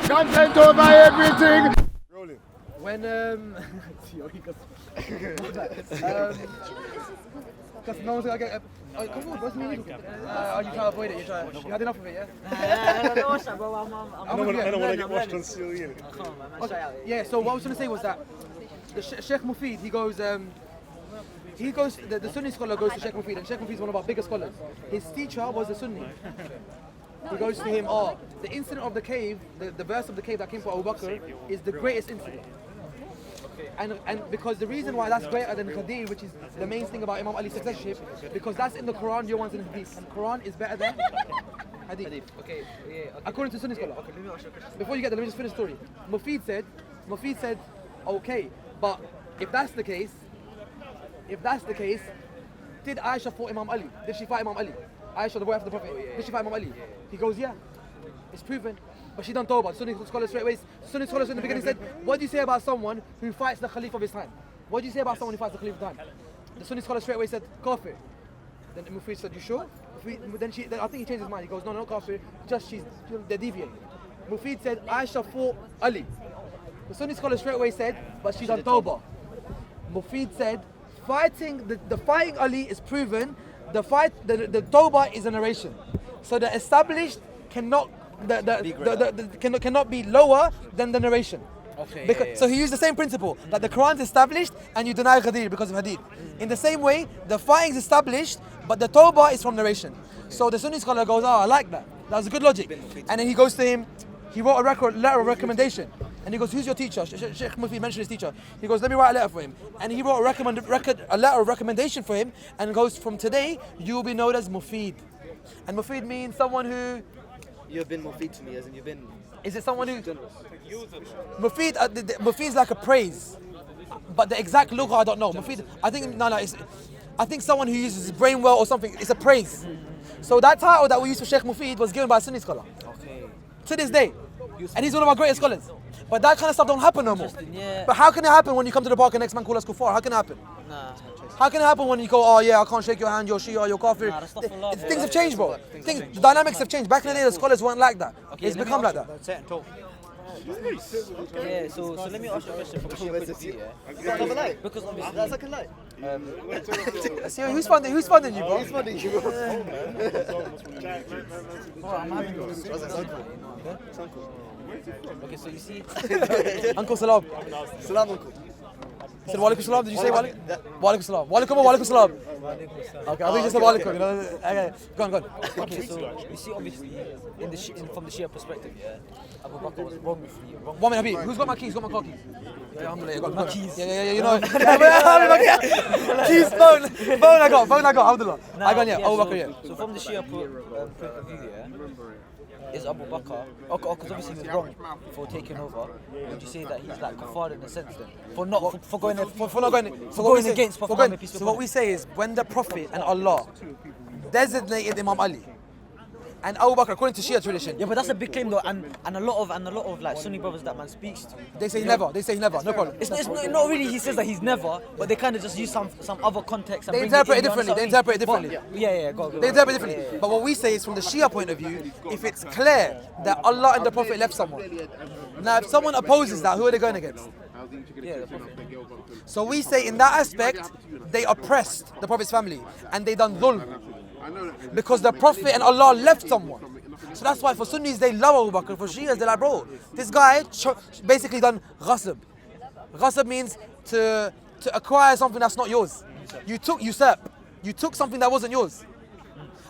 Content over everything. Rolling. When because no one's gonna get. Oh, come on, what's me? You trying to avoid it? You had enough of it, yeah? I don't watch that, bro. I don't want to get washed on seal, yeah. Yeah. So what I was gonna say was that the Sheikh Mufid, he goes. The Sunni scholar goes to Sheikh Mufid, and Sheikh Mufid is one of our biggest scholars. His teacher was a Sunni. He goes to him, the incident of the cave, the verse of the cave that came for Abu Bakr is the greatest incident. And because the reason why that's greater than Qadir, which is the main thing about Imam Ali's successorship, because that's in the Quran, your one's in the Hadith. And Quran is better than Hadith. Okay, yeah. Okay. According to Sunni scholar. Okay, let me ask you a question. Before you get there, let me just finish the story. Mufid said, okay, but if that's the case, did Aisha fight Imam Ali? Did she fight Imam Ali? Aisha, the wife of the Prophet, did she fight Imam Ali? He goes, yeah, it's proven. But she done tawbah. Sunni scholars straight away. Sunni scholars in the beginning said, what do you say about someone who fights the Khalif of his time? What do you say about someone who fights the Khalif of his time? The Sunni scholars straight away said, kafir. Then Mufid said, you sure? Then I think he changed his mind. He goes, no, not kafir, just they're deviating. Mufid said, Aisha fought Ali. The Sunni scholars straight away said, but she done tawbah. Mufid said, the fighting Ali is proven, the tawbah is a narration. So the established cannot be lower than the narration. Okay. So he used the same principle that the Quran is established and you deny Qadir because of Hadith. In the same way, the fighting is established, but the tawbah is from narration. So the Sunni scholar goes, I like that. That was a good logic. And then he goes to him, he wrote a letter of recommendation. And he goes, who's your teacher? Sheikh Mufid mentioned his teacher. He goes, let me write a letter for him. And he wrote a letter of recommendation for him and goes, from today, you will be known as Mufid. And Mufid means someone who... You have been Mufid to me, as in you've been... Is it someone who... Mufid is like a praise. But the exact logo, I don't know. Mufid, I think someone who uses his brain well or something, it's a praise. So that title that we used for Sheikh Mufid was given by a Sunni scholar. Okay. To this day. And he's one of our greatest scholars. But that kind of stuff don't happen no more. Yeah. But how can it happen when you come to the park and next man call us kuffar? How can it happen? Nah. How can it happen when you go, I can't shake your hand, you're Shia, you're Kafir? Nah, things have changed, bro. The dynamics have changed. Back in the day, the scholars weren't like that. Okay, it's become like that. Yeah, so let me ask you a question from a Shia point of view, yeah? Because obviously... That's like a lie. Who's funding you, bro? Who's funding you, bro? I'm having Okay, so you see... Uncle Salam. Salam, uncle. He said, Walaikum Salam, did you say Walaikum? Walaikum Salam. Walaikum or Walaikum Salam? Okay, I think you just said Walaikum. Okay, go on. Okay, so you see, obviously, from the Shia perspective, yeah, Abu Bakr was wrong with you. 1 minute, Habib. Who's got my keys? Got my car keys? Yeah, alhamdulillah, got my keys. Yeah, you know. Keys, phone I got, alhamdulillah. I got, yeah, Abu Bakr, yeah. So from the Shia point of view, yeah, is Abu Bakr, because obviously he was wrong for taking over, would you say that he's like kafar in a sense then? For going against Prophet Muhammad, peace be upon him? So what we say is, when the Prophet and Allah designated Imam Ali, and Abu Bakr, according to Shia tradition. Yeah, but that's a big claim though, and a lot of like Sunni brothers that man speaks to. They say never, no problem. It's not really he says that he's never, but they kind of just use some other context. And they interpret it differently. Yeah, go. They interpret it differently. Yeah. But what we say is from the Shia point of view, if it's clear that Allah and the Prophet left someone. Now if someone opposes that, who are they going against? Yeah, the Prophet. So we say in that aspect, they oppressed the Prophet's family and they done dhulm. Because the Prophet and Allah left someone. So that's why for Sunnis they love Abu Bakr, for Shias they're like, bro, this guy basically done ghasab. Ghasab means to acquire something that's not yours. You took something that wasn't yours.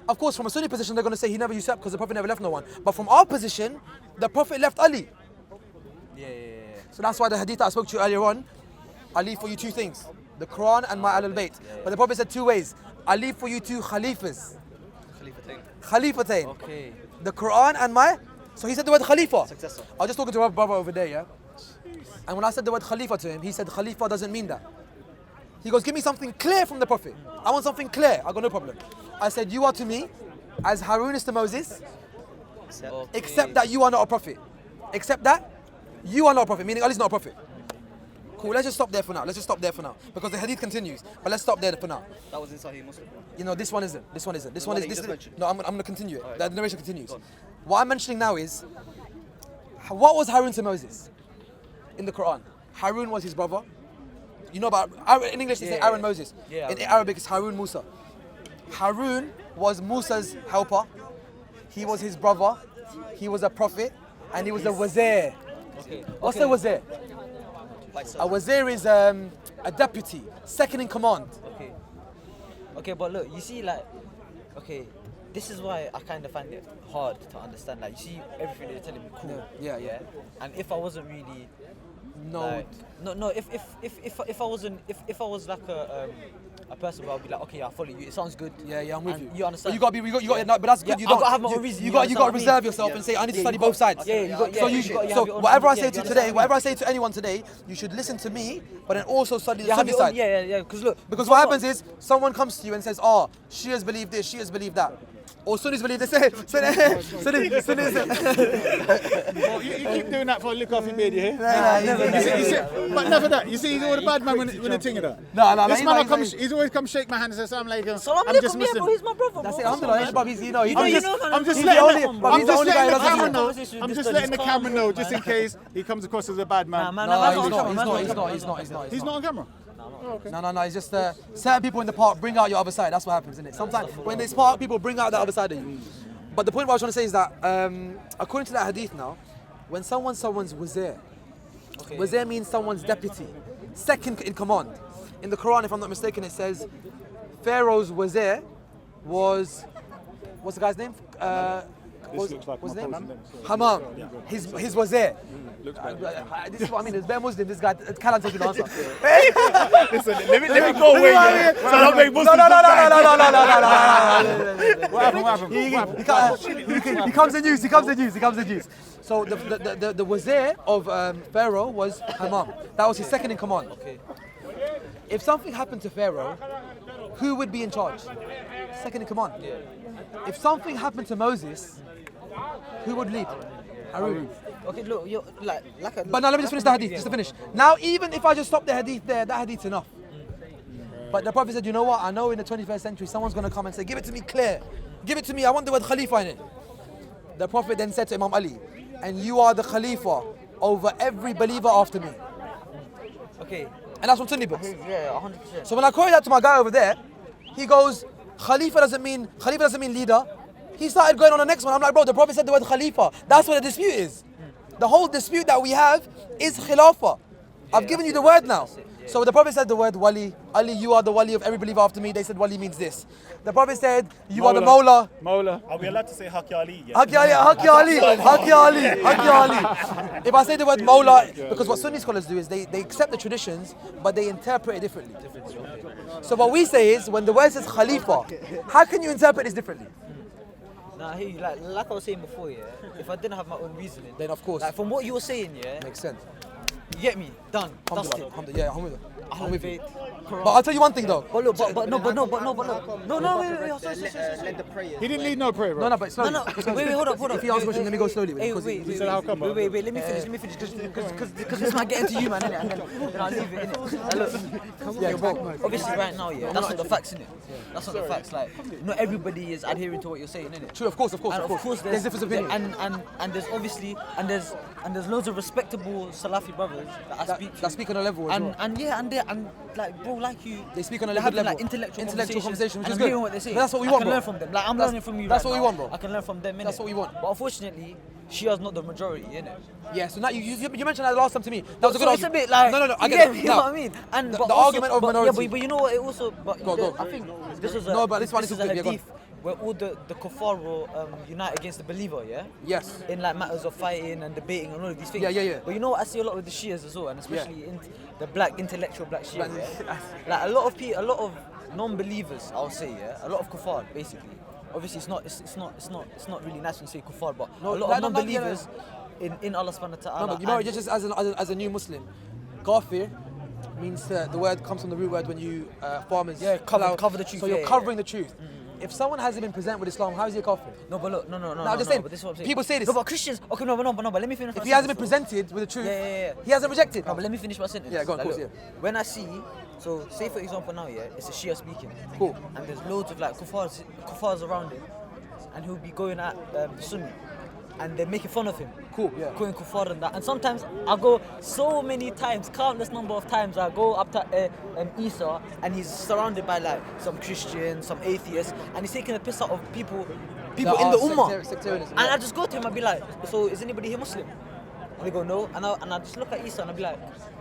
Of course, from a Sunni position they're going to say he never usurped because the Prophet never left no one. But from our position, the Prophet left Ali. Yeah. So that's why the hadith I spoke to you earlier on, I leave for you 2 things. The Quran and my Ahlul Bayt. But the Prophet said 2 ways. I leave for you 2 Khalifas. Khalifatain. Okay. The Quran and my... So he said the word Khalifa. Successor. I was just talking to my brother over there, yeah? And when I said the word Khalifa to him, he said Khalifa doesn't mean that. He goes, give me something clear from the Prophet. I want something clear. I got no problem. I said, you are to me as Harun is to Moses, except that you are not a prophet. Except that you are not a prophet, meaning Ali's not a prophet. Cool, let's just stop there for now. Because the hadith continues. But let's stop there for now. That was in Sahih Muslim. You know, this one isn't. No, I'm going to continue it. The narration continues. What I'm mentioning now is What was Harun to Moses in the Quran? Harun was his brother. You know about in English they say Aaron Moses. Yeah, In Arabic it's Harun Musa. Harun was Musa's helper. He was his brother. He was a prophet, and he was a wazir. What's a wazir? A wazir is a deputy, second in command. Okay, but look, you see, like, okay, this is why I kind of find it hard to understand. Like, you see, everything they're telling me, cool. Yeah. And if I wasn't really, No. like, no, if I was like a person where I'll be like, okay, I follow you. It sounds good. Yeah, I'm with And you. You understand? But but that's good. Yeah, You I've don't. got to have my own reason, You you got to understand what I reserve mean? yourself and say, I need to Yeah, study you both got- sides. yeah, you got- So yeah, you you got- you so have your own- whatever I yeah, say you to understand today, whatever I say to anyone today, you should listen to me, but then also study the have Sunni your own- side. yeah. Because look, Because what happens is someone comes to you and says, "Oh, Shias believe this, Shias believe that." Or Sunnis believe this. Sunnis. Well, you keep doing that for a lick off your beard, you hear? Never. You see, but never that. You see, he's all the bad man when the thing of that. No, This he's man not- comes, he's always come shake my hand and say, "Assalamu alaikum." Salam I'm just alaikum, yeah, bro, Muslim. he's my brother. That's it. bro. Alhamdulillah, but he's, You know, I'm just he's letting the the- only- but I'm he's the just only guy letting who the doesn't camera do know. Conversation I'm with just this letting the guy. camera know, Calm, just man. in case he comes across as a bad man. Nah, man, No, that's he's not not. camera, He's man. not. He's not on camera. No. It's just certain people in the park bring out your other side. That's what happens, isn't it? Sometimes when there's park, people bring out the other side of you. But the point what I was trying to say is that according to that hadith now, when someone's wazir, wazir means someone's deputy, second in command. In the Quran, if I'm not mistaken, it says Pharaoh's wazir was, what's the guy's name? This looks like what's my his name? posing next. Hammam. His wazir. This is what I mean. There's bare Muslim. This guy, Kalam taking the answer. Listen, let me go away here. So I don't make Muslims No. What happened? He comes in use. So the wazir of Pharaoh was Hammam. That was his second in command. If something happened to Pharaoh, who would be in charge? Second in command. If something happened to Moses, who would lead? Harun. Okay, look, you're like a. But now let me just finish the hadith, just to finish. Now, even if I just stop the hadith there, that hadith's enough. But the Prophet said, you know what? I know in the 21st century, someone's going to come and say, give it to me clear. Give it to me. I want the word Khalifa in it. The Prophet then said to Imam Ali, and you are the Khalifa over every believer after me. Okay. And that's from Sunni books. Yeah, 100%. So when I quoted that to my guy over there, he goes, Khalifa doesn't mean leader. He started going on the next one. I'm like, bro, the Prophet said the word Khalifa. That's what the dispute is. The whole dispute that we have is Khilafah. I've given you the word now. So the Prophet said the word Wali. Ali, you are the Wali of every believer after me. They said Wali means this. The Prophet said, you are the Mawla. Mola. Are we allowed to say Haki Ali? Yeah. Haki Ali. If I say the word Mawla, because what Sunni scholars do is they accept the traditions, but they interpret it differently. So what we say is, when the word says Khalifa, how can you interpret this differently? Nah, I hear you. Like I was saying before, yeah. If I didn't have my own reasoning, Then of course, like from what you were saying, yeah, makes sense. you get me, done, dusted. Yeah, I'm with you. I'm with you. Quran. But I'll tell you one thing though. But look, but no, wait, sorry. He didn't lead no prayer, bro. No, but slowly. No, wait, hold up. If he asks a question, let me go slowly. Hey, because wait, said how come, wait, let me finish, because this might get into you, man, innit? And then I'll leave it, innit? Look, yeah, bro. obviously right now, yeah, that's not the facts, innit? That's not the facts, like, not everybody is adhering to what you're saying, innit? True, of course. And of course, There's different opinions. and there's obviously, and there's loads of respectable Salafi brothers that I speak to. That speak on a level as well. And like, bro, like you, They speak on a they're good having level. like intellectual conversation, which and is I'm good. hearing what they say. But that's what we I want, can bro. learn from them. Like I'm That's- learning from you. that's right what we now. want, bro. I can learn from them. That's innit? what we want. But unfortunately, Shia's not the majority, innit? Yeah, so now you mentioned that last time to me. That was a good So it's a argument. bit like No, I you get it. me, you Now, know what I mean? And the but argument of but, minority. Yeah, but you know what? It also, but Go. I think this was a No, but this one is is good, a yeah, go on. hadith where all the kuffar will unite against the believer, yeah. Yes. In like matters of fighting and debating and all of these things. Yeah. But you know what I see a lot with the Shias as well, and especially in the black intellectual black Shia. Black- Yeah? Like a lot of non-believers, I'll say, yeah, a lot of kuffar basically. Obviously, it's not really nice when you say kuffar, but No, a lot of non-believers in Allah subhanahu wa ta'ala. No, but you know, just as a new Muslim, Ghafir means the word comes from the root word when you farmers cover the truth. So you're covering the truth. If someone hasn't been present with Islam, how is he a kafir? No, but look, no. I'm just saying, But this is what I'm saying. people say this. No, but Christians. Okay, no, but let me finish. If my he hasn't been sentence, presented with the truth, Yeah. he hasn't rejected. No, but let me finish my sentence. Yeah, go on, Like, of course, look, When I see, so say for example now, yeah, it's a Shia speaking. Cool. And there's loads of like kuffars around him, and he'll be going at Sunni. and they're making fun of him. Cool, yeah. Calling kuffar and that. And sometimes I go so many times, countless number of times, I go up to Eesa and he's surrounded by like some Christians, some atheists, and he's taking a piss out of people in the ummah. Sectarianism, And I just go to him and be like, so is anybody here Muslim? And they go, no. And I just look at Eesa and I'll be like,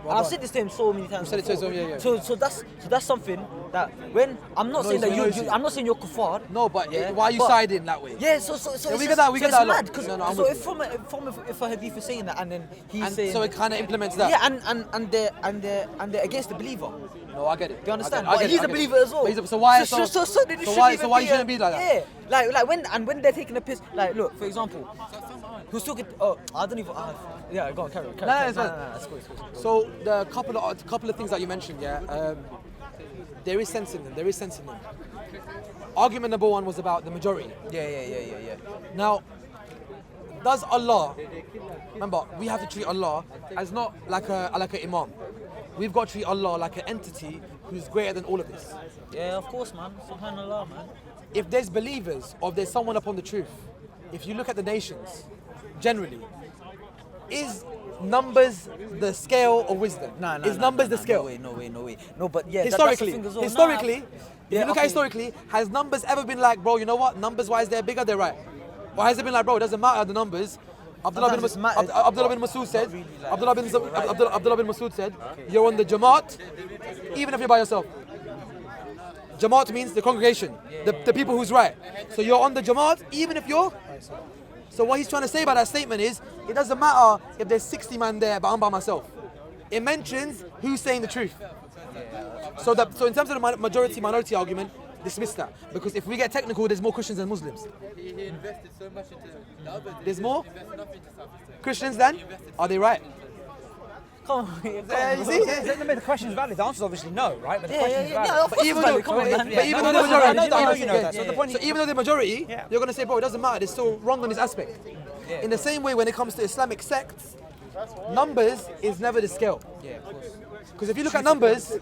and I've said this to him so many times. said it to him, yeah. So that's something that when I'm not saying that I'm not saying you're kuffar. No, but why are you siding that way? Yeah, so we get that a lot. mad, 'cause- No, I'm so with if a hadith is saying that and then he's saying, so it kind of implements that. yeah, and they're against the believer. No, I get it. Do you understand? I get But it, he's I a get believer it. as well. But so why? So why you shouldn't be like that? Yeah, like when they're taking a piss. Like, look, for example, who's talking? Oh, I don't even. Yeah, go on, carry on. It's fine. It's cool. So the couple of things that you mentioned, there is sense in them. Argument number one was about the majority. Yeah. Now, does Allah? Remember, we have to treat Allah as not like an imam. We've got to treat Allah like an entity who's greater than all of this. Yeah, of course, man. Subhanallah, man. If there's believers or if there's someone upon the truth, if you look at the nations, generally, is numbers the scale of wisdom? Is numbers the scale? No way. No, but yeah, Historically, that's the thing as well. historically, if you look at historically, has numbers ever been like, bro, you know what? Numbers-wise, they're bigger, they're right. Or has it been like, bro, it doesn't matter the numbers. Abdullah bin Mas'ud said, Abdullah bin Mas'ud said, you're on the Jamaat, even if you're by yourself. Jamaat means the congregation, the people who's right. So you're on the Jamaat, even if you're. So what he's trying to say by that statement is, it doesn't matter if there's 60 man there, but I'm by myself. It mentions who's saying the truth. So in terms of the majority-minority argument, dismiss that. Because if we get technical, there's more Christians than Muslims. He invested so much into the others. There's more Invested nothing to Southeast. Christians than? Are they right? Come on, You see? The question is valid. The answer is obviously no, right? But the yeah, question is valid. of course even it's though- valid. Come on, man. But even though no, the majority, I know you know that. So the point so even though the majority, Yeah. you're going to say, bro, it doesn't matter. They're still wrong on this aspect. In the same way, when it comes to Islamic sects, numbers is never the scale. Yeah, of course. Because if you look at numbers,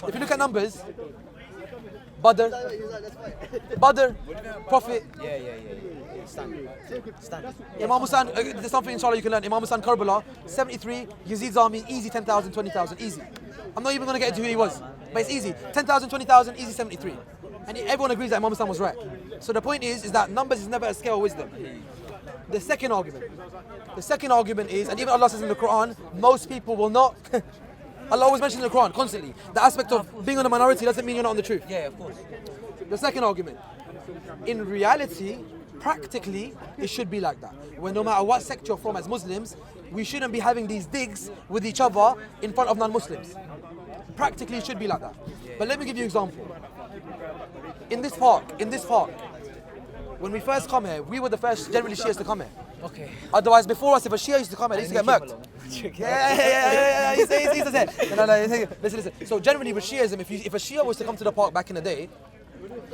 Badr, Prophet, Yeah. Stand. Imam Hussain, there's something inshallah you can learn. Imam Hussain Karbala, 73, Yazid's army, easy 10,000, 20,000, easy. I'm not even going to get into who he was, but it's easy. 10,000, 20,000, easy 73. And everyone agrees that Imam Hussain was right. So the point is that numbers is never a scale of wisdom. The second argument is, and even Allah says in the Quran, most people will not. Allah always mentions in the Quran constantly. The aspect of being on the minority doesn't mean you're not on the truth. Yeah, of course. The second argument, in reality, practically, it should be like that. When no matter what sect you're from as Muslims, we shouldn't be having these digs with each other in front of non-Muslims. Practically, it should be like that. But let me give you an example. In this park, when we first come here, we were the first generally Shias to come here. Okay. Otherwise, before us, if a Shia used to come here, they used to get murked. Yeah. He's said. No. Listen. So generally with Shiism, if a Shia was to come to the park back in the day,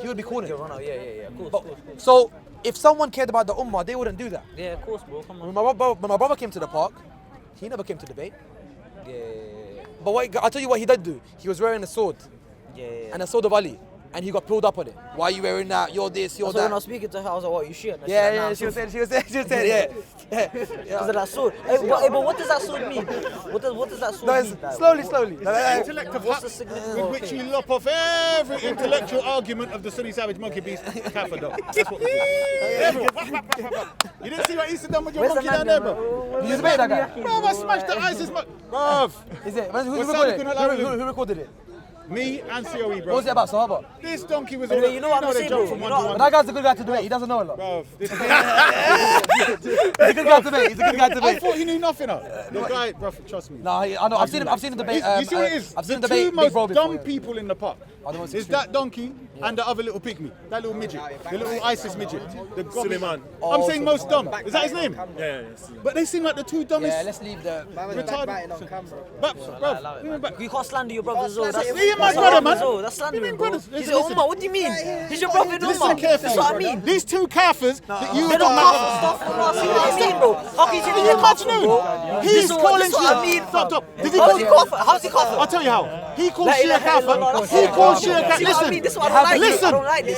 he would be cornered. Yeah. Of course. So if someone cared about the Ummah, they wouldn't do that. Yeah, of course, bro. Come on. When my brother came to the park, he never came to debate. Yeah. But I'll tell you what he did do. He was wearing a sword, and a sword of Ali, and he got pulled up on it. Why are you wearing that? You're this, you're So when I that. was speaking to her, I was like, what, you shit? Yeah, she was saying, yeah. Because of that sword. But what does that sword mean? What does that sword No, mean? it's slowly. Intellect of What's the with significance? which you lop off every intellectual argument of the Sunni savage monkey beast kafir dog. That's what you didn't see what Eesa done with your Where's the monkey man down there, then, bro? You debate that guy? Bro, I smashed the ISIS monkey. Bruv. Is it? Who What's recorded that? it? Who recorded it? Me and COE, What bro. was it about, Sahaba? This donkey was Anyway, all you know what I'm they saying, jumped bro? from You one know to But one. that guy's a good guy to debate. He doesn't know a lot. Bruv, this He's a good guy to debate. He's a good guy to I debate. thought he knew nothing. The guy, bro, trust me. No, I know. I've seen him debate. You see what it is? I've seen him The debate two Big most Bro before. dumb people in the park Are the most is extreme. that donkey and the other little pygmy, that little midget, the little ISIS midget. The Suleiman. I'm saying most dumb. Is that his name? Yeah. But they seem like the two dumbest. Yeah, let's leave the. retarded. But, bro, You can't slander your brothers, though. That's He my that's brother, what man. happens, though. That's slandering, mean bro. brothers? He's Listen, your listen. ummah. What do you mean? He's your prophet in listen ummah. carefully. That's what I mean. These two kafirs that you They're don't not know. kafir stuff for us. You know what I mean, bro? How can you say Are you they're kafir, imagining? bro? He's calling This is what I mean, Stop. Did he How's call he kafir? How's he kafir? I'll tell you how. He calls Shia Kafir. He calls Shia Kafir. Listen,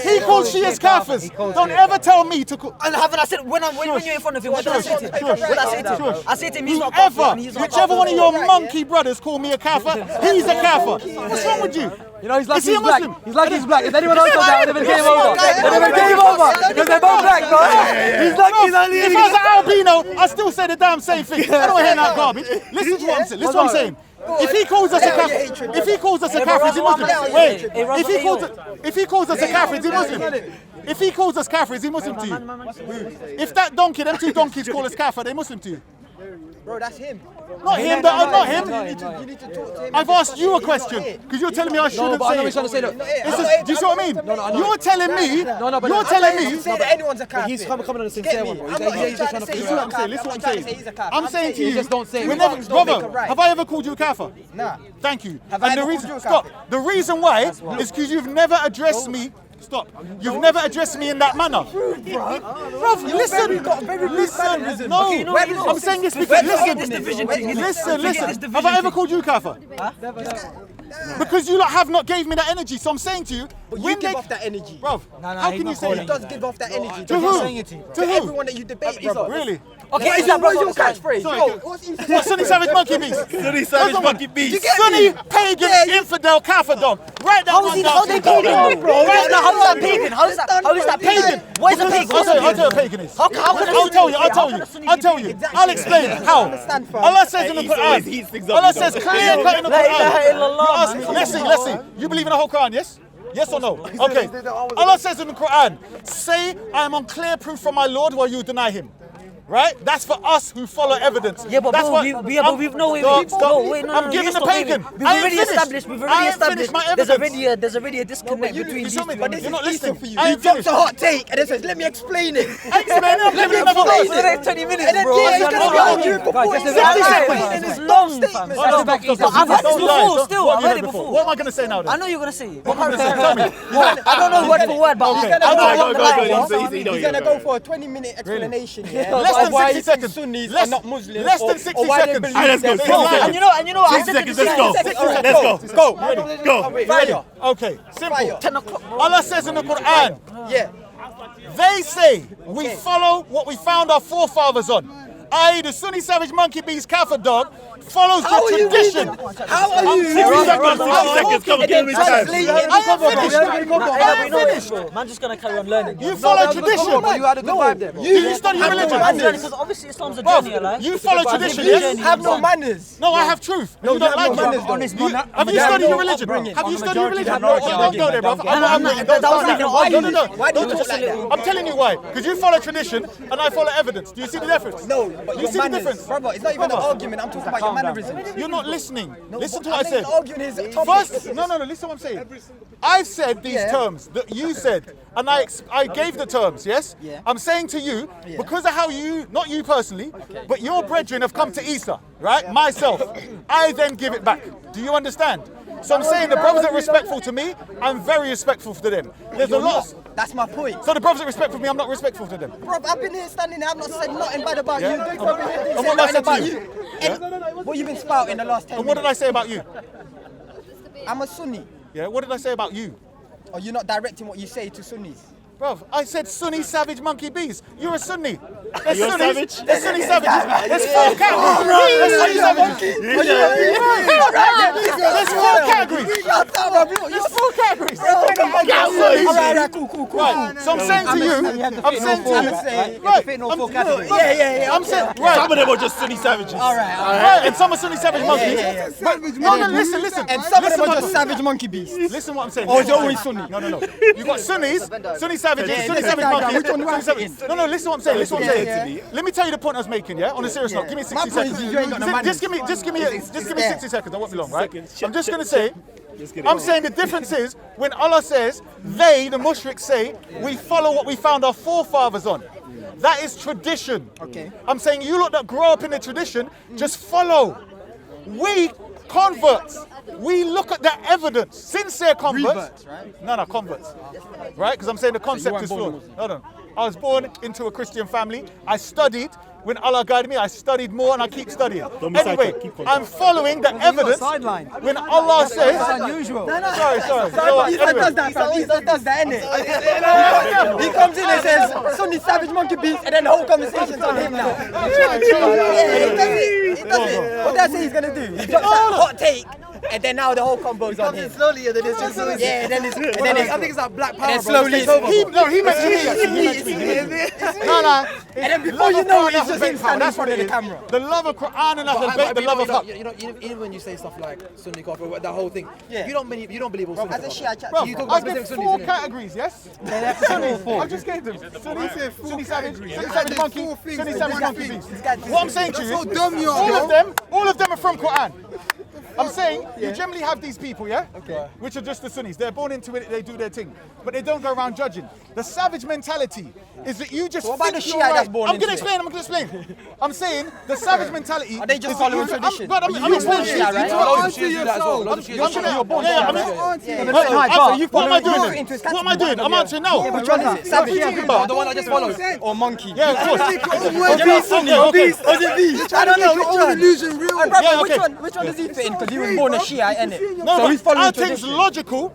he calls Shias Kafirs. Don't ever tell me to call. And haven't I said when you're in front of him, what did I say to him? What did I say to him? I say to him, he's not Whoever, He's not whichever one of your monkey brothers call me a Kafir, he's a Kafir. What's wrong with you? You know, he's like Is he he's a black. Muslim? He's like he's black. If anyone else does that, it would have been game over. It would have been game over. Because they're both black, bro. He's like he's only. If I was an albino, I'd still say the damn same thing. I don't hear that garbage. Listen to what I'm saying. Listen to what I'm saying. If he calls us a kafir, is he Muslim? Wait, if he calls us a kafir, is he Muslim? If he calls us kafir, is he Muslim to you? If that donkey, them two donkeys call us kafir, they Muslim to you? Bro, that's him. Not him, not him. You need to talk to him. I've asked you a question because you're telling me I shouldn't but I know say what he's trying to say. it. Do you see what I mean? You're telling me. You're telling me. Say that anyone's a kafir. He's coming on the sincere one, bro. I'm not He's just trying to say figure he's it a out. kafir. Listen what I'm I'm trying to say saying. he's a kafir. I'm saying to you, just don't say it. whenever, Wrongs don't make brother, a right. have I ever called you a kafir? Nah. Thank you. Have I And the ever reason, called you a kafir? the reason why is because you've never addressed me. Stop. You've never addressed me in that manner. Bruv, listen. No, I'm saying this because listen. Have I ever called you kafir? Because you lot have not gave me that energy. So I'm saying to you, You give off that energy. bruv, how can you say He that? does give off that energy. To who? To everyone that you debate, bro. Really? Okay, What is your catchphrase? Sorry, Yo, what's he What Sunni Savage Monkey Beast? Sunni Savage Monkey Beast. Sunni pagan infidel kafir dog. Write that one down. How they pagan, bro? How is that pagan? How is that pagan? What is a pagan? I'll tell you what pagan is. How can I'll tell you. I'll explain how. Allah says in the Quran. Allah says clear cut in the Quran. You ask me. Let's see. You believe in the whole Quran, yes? Yes or no? Okay. Allah says in the Quran, say I am on clear proof from my Lord while you deny him. Right? That's for us who follow evidence. Yeah, but that's bro, what, we've no wait, I'm giving the pagan. We've already established. My There's evidence. there's already a disconnect between these two. You're not listening. for you. I He ain't drops finished. a hot take and then says, let me explain it. Let me explain For the next 20 minutes, And then bro. yeah, he's gonna go argue for Guys, 40 just a seconds. second. And It's it's long, long fam. statements. I've had this before, still. I've heard it before. What am I going to say now then? I know you're gonna say it. What am I going to say? Tell me. I don't know word for word, but Okay. I know Go. He's gonna go for a 20-minute explanation here. Less than Why 60 seconds. Sunnis Less- are not Muslims. less than or 60 why they seconds. believe Alright, let's go. that- 60 seconds. and you know, I 60 said seconds, to let's the go. Alright, Let's go. go. Fire. Okay, simple. Fire. 10 o'clock, bro. Allah says in the Quran, Yeah. they say we follow what we found our forefathers on. I.e. the Sunni Savage Monkey Beast Kafir dog follows How the are you tradition. reading? How are you 60 reading? seconds, 60 seconds, come give me time. I am finished. Man, just gonna carry on learning. You follow tradition. You had a good vibe there, bro. Do you study religion? Because obviously Islam's a journey, like. You follow tradition, yes? Have no manners. No, I have truth. You don't like it. Honest, Have you studied your religion? Have you studied your religion? Don't go there, brother. I'm not. that wasn't even an argument. No. Why do you talk like that? I'm telling you why. Because you follow tradition and I follow evidence. Do you see the difference? No, but You your see the manners. difference? Brother, it's not even an argument. I'm talking about your mannerisms. You're not listening. Listen to I'm what I said. not arguing his topic. First, no, listen to what I'm saying. I've said these terms that you said, and I gave the terms, yes? Yeah. I'm saying to you, because of how you, not you personally, but your brethren have come to Eesa, right? Myself. I then give it back. Do you understand? So I'm saying the brothers that are respectful to me, I'm very respectful to them. There's a lot. That's my point. So the brothers that are respectful to me, I'm not respectful to them. Bro, I've been here standing there. I've not said nothing bad about Yeah. you. And what did I say to you? And what you've been spouting the last 10 And what did I say about you? I'm a Sunni. Yeah, what did I say about you? Or you're not directing what you say to Sunnis. Bruv, I said Sunni Savage Monkey Beast. You're a Sunni. There's You're a Sunnis, savage? There's Sunni savages. There's 4 categories. There's Sunni savages. There's 4 categories. There's 4 categories. Alright, cool. Right. So I'm saying to you, I'm saying to you, right. Yeah. I'm saying, right. Some of them are just Sunni savages. Right, and some are Sunni Savage monkeys. But no, listen. And some of them Listen are what- just savage monkey beasts. Listen what I'm saying. Oh, it's always Sunni. No. You've got Sunnis, Sunni savages, Sunni savage monkeys. Which one do you Sunni want savage. No, listen what I'm saying. Listen what I'm saying. Let me tell you the point I was making, yeah? On a serious note. Give me 60 My point seconds. is you ain't got no manners. Just give me 60 seconds. I won't be long, right? I'm just gonna say, Let's get it I'm on. saying the difference is when Allah says, they, the mushriks say, we follow what we found our forefathers on. That is tradition. Okay. I'm saying you lot that grow up in the tradition, just follow. We converts, we look at the evidence. Sincere converts. Reverts, right? No, converts. Right? Because I'm saying the concept is flawed. No. I was born into a Christian family. I studied. When Allah guided me, I studied more and I keep studying. Anyway, I'm following the evidence. When Allah says... That's unusual. Sorry. Eesa does that, fam. Eesa does that, innit? He comes in and says, Sunni savage monkey beats, and then the whole conversation's on him now. Yeah, he does it. What did I say he's gonna do? He drops that hot take, and then now the whole combo's on him. Slowly, and then it's just Yeah, and then it's... I think it's like black power. And then slowly... He mentioned me. No. And then before you know it, it's just him standing in front of the camera. The love of Quran and the love of Haqq. Even when you say stuff like Sunni Kafir, that whole thing, Yeah. you don't believe all Sunni. As a Shia chat, Bro, You talk I about give specific 4 Sunnis, innit? categories, yes? I just gave them. Sunni savage, Sunni savage monkey, Sunni savage monkey beast. What I'm saying to you is, all of them are from Quran. I'm saying you generally have these people, yeah? Okay. Which are just the Sunnis. They're born into it, they do their thing. But they don't go around judging. The savage mentality is that you just What about think the you're Shia right. that's born I'm into gonna explain. I'm saying the savage mentality. Are they just is that following you- tradition? But I'm You're born explaining. Shia, right? Answer yourself. What am I doing You're then? into his What am I doing? I'm answering no. Which one is it? Savage The one I just followed. or monkey? Yeah, of course. Obese. I don't know which one. illusion real. Hey, brother, Yeah, okay. which one does he fit in? Because he was born a Shia, innit? No, So he's but following our thing's tradition. logical.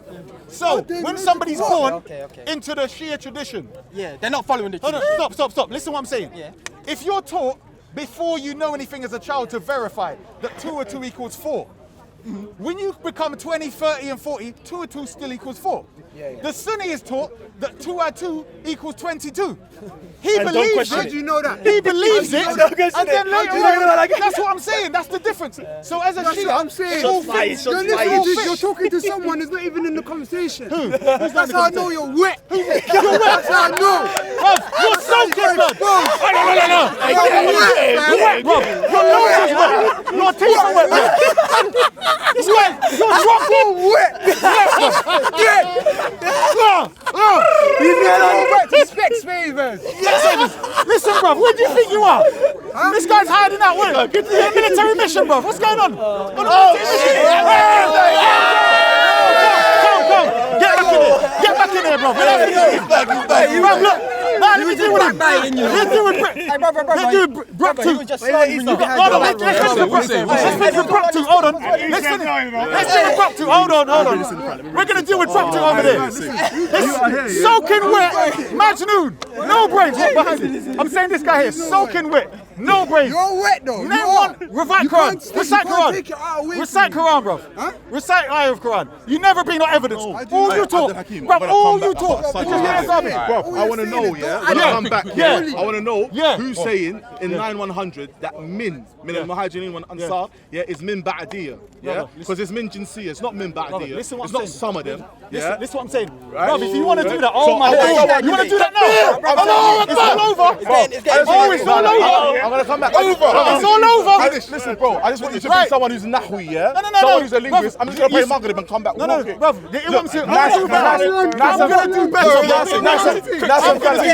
So when somebody's born Okay. into the Shia tradition, Yeah, they're not following the hold tradition. on, stop. Listen what I'm saying. Yeah. If you're taught before you know anything as a child to verify that 2 or 2 equals 4, when you become 20, 30 and 40, 2 or 2 still equals 4. The Sunni is taught that 2 or 2 equals 22. He believes it. you know that? He believes it, Don't question and then it. later How do you know on, that's what I'm saying. That's the difference. So as a Shia, I'm saying. it all fits. You're talking to someone who's not even in the conversation. That's how I know you're wet. You're wet. That's how I know. Bruv, you're soaking blood. No. You're wet, bro. Your nose is wet. Your teeth are wet, bro. This guy, you're dropping. Listen, bro, where do you think you are? This guy's hiding out. What? You're a military mission, bro. What's going on? Come. Get back in there, bro. Bro, look. Nah, let me deal with him. Let's deal with Brett. Hey, brother, Let's do Brett he was too. just slandering you. Let's finish with Brett too. Hold on. Let's deal with Brett too. Hold on. We're going to deal with Brett too over there. Soaking wet, Majnoon. No brains. What behind it? I'm saying this guy here, soaking wet. No brains. You're wet though. Name one. Recite Quran. Recite take your eye away Quran. Recite Quran, bro. Recite ayah of Quran. You never bring no evidence. All you talk, bro. All you talk. Bro, I want to know, yeah. When I come back, Yeah. I want to know Yeah. who's saying in 9100 that min al-Muhajirin and Ansar, is min ba'adiyya, yeah? Because it's min jinsiyya, it's not min ba'adiyya. listen what It's I'm not saying. some of them, yeah? Listen what I'm saying. Right. Bro, if you want to do that, So, oh my God. You want to do that now? It's all over. It's all over. I'm going to come back. It's all over. Listen, bro, I just want you to Right. be someone who's Nahwi, yeah? No. Someone who's a linguist. Brother, I'm just going to play you- Maghrib and come back. No, walk it. bro. I'm going to do better.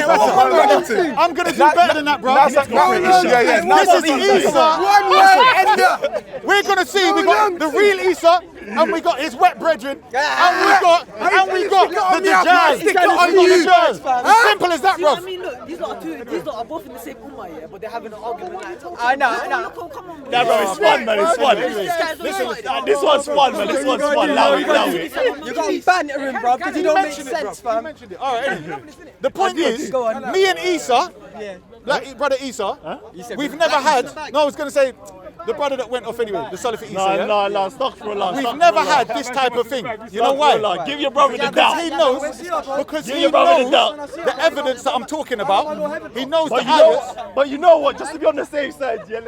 I'm going to do better than that, bro. This is Eesa. We're going to see. We got the real Eesa, and we got his wet brethren, and we got the Dajjal. Simple as that, bro. I mean, look, these lot are both in the same ummah, yeah, but they're having an argument. Like, I know. come on, Nah, bro, it's fun, man. It's fun. This one's fun, man. This one's fun. Allow it. You can't banter him, bro, because he don't make sense, fam. All right, anyway. The point is, me and Eesa, like brother Eesa, we've never had. No, I was going to say the brother that went off anyway, the Salafit Eesa. Yeah? No, stop for a lot. We've never had this type of thing. You know why? Give your brother the doubt. He knows because he your brother the knows the evidence that I'm talking about. He knows the But ayahs. you know what? Just to be on the safe side, yeah.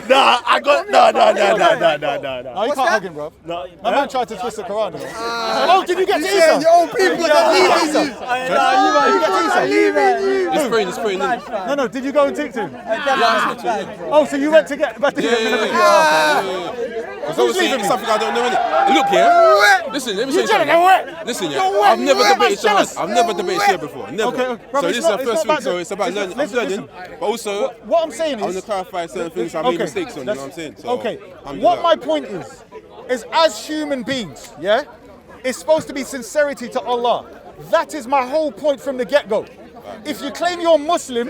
Nah, I got no. No, you can't hug him, bro. No, My man tried to twist the Quran. Oh, did you get to Yeah, Eesa? your own people are leaving you. It's free. No, did you go and take to him? Oh, so you went to get back to him? Because obviously it's something I don't know, innit? Look, yeah. Listen, let me say something. Listen, yeah. I've never debated Shahad. I've never debated Shia before. Never. Okay. So this is the first about week, so it's about learning. I'm learning. But also, What I'm saying I want to is, clarify certain things I made mistakes on, you know what I'm saying? So, okay. I'm What my point is as human beings, yeah, it's supposed to be sincerity to Allah. That is my whole point from the get-go. If you claim you're Muslim,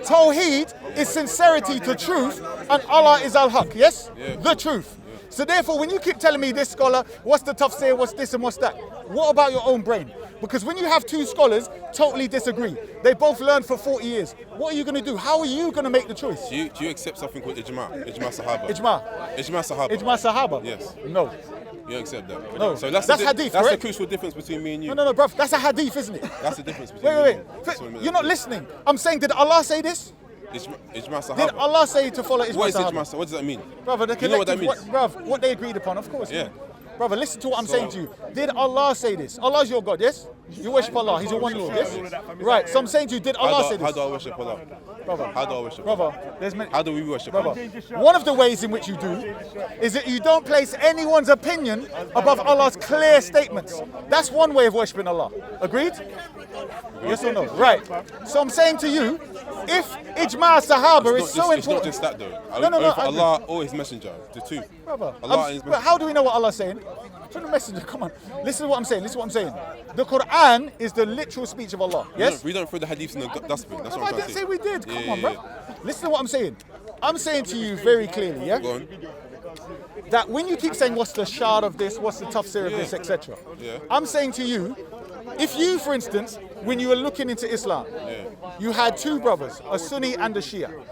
Tawheed is sincerity to truth, and Allah is al-Haq, yes? The truth. So therefore, when you keep telling me this scholar, what's the tafsir, what's this and what's that, what about your own brain? Because when you have two scholars totally disagree, they both learned for 40 years, what are you going to do? How are you going to make the choice? Do you accept something called ijma? Ijma sahaba. Ijma. Ijma sahaba. Ijma sahaba? Yes. No. You accept that? No. So that's hadith, That's right? the crucial difference between me and you. No, bruv, that's a hadith, isn't it? That's the difference between Wait. me and you. You're not listening. I'm saying, did Allah say this? Ijma sahaba. Did Allah say to follow Ijma What is sahaba? ijma? What does that mean? Brother, the You know what that collective, means? what they agreed upon, of course. Yeah. Brother, listen to what I'm saying to you. Did Allah say this? Allah is your God, yes? You worship Allah, He's your one Lord, yes? Right, so I'm saying to you, did Allah say this? How do I worship Allah? Brother, How do I worship Allah? brother, there's many. How do we worship Brother, Allah? one of the ways in which you do is that you don't place anyone's opinion above Allah's clear statements. That's one way of worshipping Allah. Agreed? Yes or no? Right. So I'm saying to you, if Ijma Sahaba is so It's not important. just that though. No, Allah or His Messenger, the two. Brother, Allah and His but Messenger. how do we know what Allah's saying? From the messenger, come on. Listen to what I'm saying. The Quran is the literal speech of Allah. Yes? We don't throw the hadiths in the dustbin. That's No, what I I'm trying didn't to say say. we did. Come Yeah, on, yeah, bro. Listen to what I'm saying. I'm saying to you very clearly, yeah? Go on. That when you keep saying what's the shard of this, what's the tafsir of this, etc. Yeah. I'm saying to you, if you, for instance, when you were looking into Islam, you had two brothers, a Sunni and a Shia.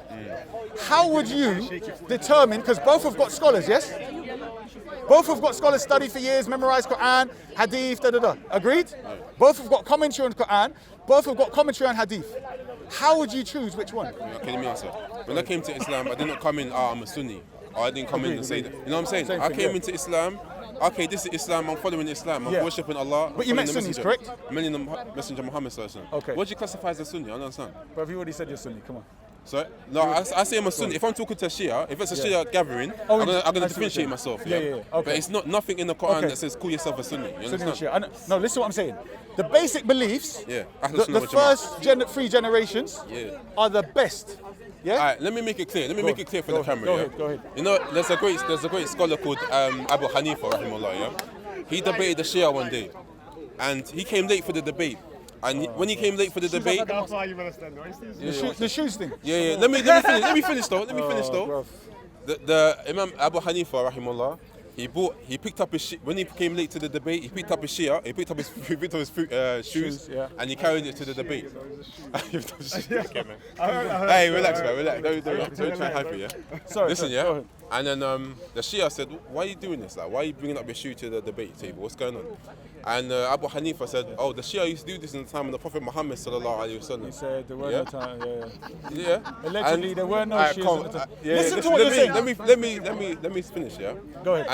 How would you determine, because both have got scholars, yes? Both have got scholars, studied for years, memorized Quran, Hadith, Agreed? Both have got commentary on Quran, both have got commentary on Hadith. How would you choose which one? Okay, let me answer. When I came to Islam, I didn't come in, I'm a Sunni. Or I didn't come in and say that. You know what I'm saying? Same I thing, came yeah. into Islam, okay, this is Islam, I'm following Islam, I'm Yeah. worshipping Allah. But you met following the Sunnis, Messenger. correct? Many the Messenger Muhammad sallallahu alaihi wasallam. Okay. What do you classify as a Sunni? I don't understand. Bro, you already said you're Sunni, come on. So, no, I say I'm a Sunni. If I'm talking to a Shia, if it's a Shia gathering, Oh, I'm gonna I see what you're differentiate saying. myself. Yeah, yeah, okay. But it's not nothing in the Quran Okay. that says call yourself a Sunni. You Sunni and understand? Shia. No, listen to what I'm saying. The basic beliefs, Yeah. the first three generations Yeah. are the best. Yeah? All right, let me make it clear. Let me make it clear for the camera. Go yeah? ahead, go ahead. You know, there's a great scholar called Abu Hanifa, rahimahullah. Yeah, he debated the Shia one day, and he came late for the debate. And when he came late for the debate, The shoes thing. yeah. Let me finish though. Bruv. The Imam Abu Hanifa, rahimahullah, he picked up his when he came late to the debate. He picked up his Shia. He picked up his shoes, yeah. and he carried it to the debate. Okay, man. Hey, relax, man. Relax. Don't try and hype it, yeah. Sorry, Listen, go yeah. ahead. And then the Shia said, "Why are you doing this? Like, why are you bringing up your shoe to the debate table? What's going on?" And Abu Hanifa said, "Oh, the Shia used to do this in the time of the Prophet Muhammad sallallahu alaihi wasallam." He said there were Yeah. no time. Yeah. Yeah. Allegedly, there were no Alright, Shias calm. at the time. Yeah, Listen to what you're saying. Let me finish, yeah. Go ahead.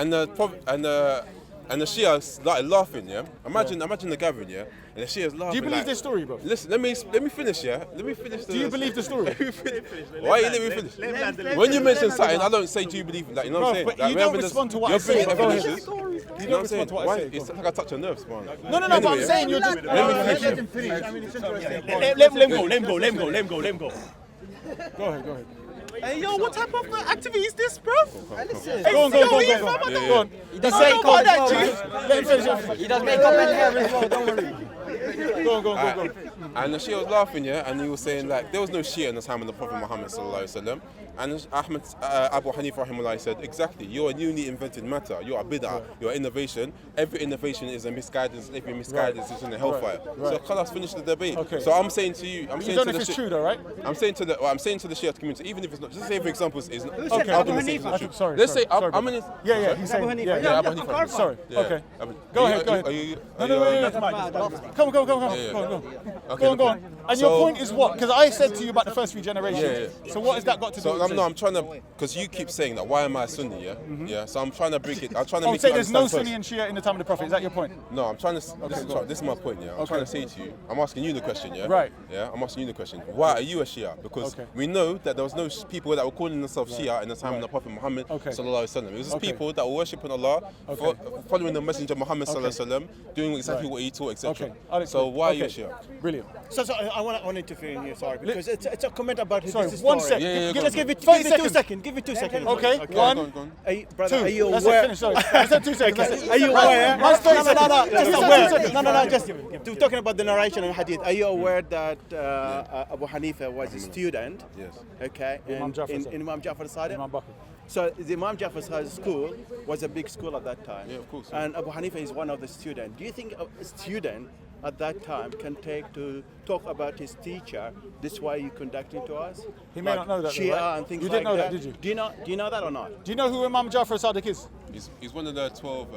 And the Shia started laughing, yeah. Imagine the gathering, yeah. And the Shia's laughing. Do you believe like, this story, bro? Listen, let me finish, yeah. Let me finish. Do you believe the story? Why you let me finish? When you mention something, I don't say do you believe, like, you know what I'm saying? But Like, you we're don't having this- respond to what you're I say. bringing Go ahead. definitions. You You know don't what I'm saying? respond to what I Why- say. It's like I touch your nerves, man. No, but I'm Anyway, saying you're just. Let him finish. Let him go. Go ahead. Hey, yo, what type of activity is this, bro? Go on. Go on. He does make up as well, man. Let him finish. He does make up and hair as well, don't worry. Go on. And the Shia was laughing, yeah, and he was saying like there was no Shia in the time of the Prophet Muhammad sallallahu alaihi wasallam. And Abu Hanifa rahimahullah said, exactly, you're a newly invented matter, you're a bid'ah, you're innovation. Every innovation is a misguidance, every misguidance is in the hellfire. So Kalas finished the debate. Okay. So I'm saying to you, You don't know if it's true, though, right? I'm saying to the Shia community, even if it's not, just say for example, it's not. Okay. argument is not true. Sorry. Let's say sorry, I'm in. Yeah. He's saying. Yeah, Abu Hanifa. Sorry. Yeah. Okay. Go ahead. Are you? No. Come on. Okay, Go on. And your point is what? Because I said to you about the first three generations. Yeah. So what has that got to do with it? I'm trying to, because you keep saying that, why am I a Sunni, yeah? Yeah, so I'm trying to break it, I'm trying to I'm make saying you there's no understand Sunni and Shia in the time of the Prophet. Is that your point? No, I'm trying to, this is my point, yeah? I'm trying to say to you, I'm asking you the question, yeah? Right. Yeah, I'm asking you the question. Why are you a Shia? Because we know that there was no people that were calling themselves Shia in the time of the Prophet Muhammad sallallahu alaihi wasallam. It was just people that were worshipping Allah, following the Messenger Muhammad sallallahu alaihi wasallam, doing exactly what he taught, etc. So why are you a Shia? Brilliant. So I want to interfere in here, sorry, because it's a comment about his Sorry, story. one sec. Let's give it 2 seconds. Give it 2 seconds. Okay, Go on. Brother, two. are you That's aware? it, finish, sorry. I said 2 seconds. That's it. Are you aware? Mine's 30 No, seconds. just Just aware. 2 seconds. No, just we're talking about the narration and hadith. Are you aware that Abu Hanifa was a student? Yes. Okay. Imam Ja'far in Sadiq. Imam Ja'far Sadiq. Imam Bakr. So the Imam Ja'far Sadiq school was a big school at that time. Yeah, of course. And Abu Hanifa is one of the students. Do you think a student at that time can take to talk about his teacher this way you conducting to us? He may not know that, though, Shia right? and things You like didn't know that, that. did you? Do you know that or not? Do you know who Imam Ja'far Sadiq is? He's one of the 12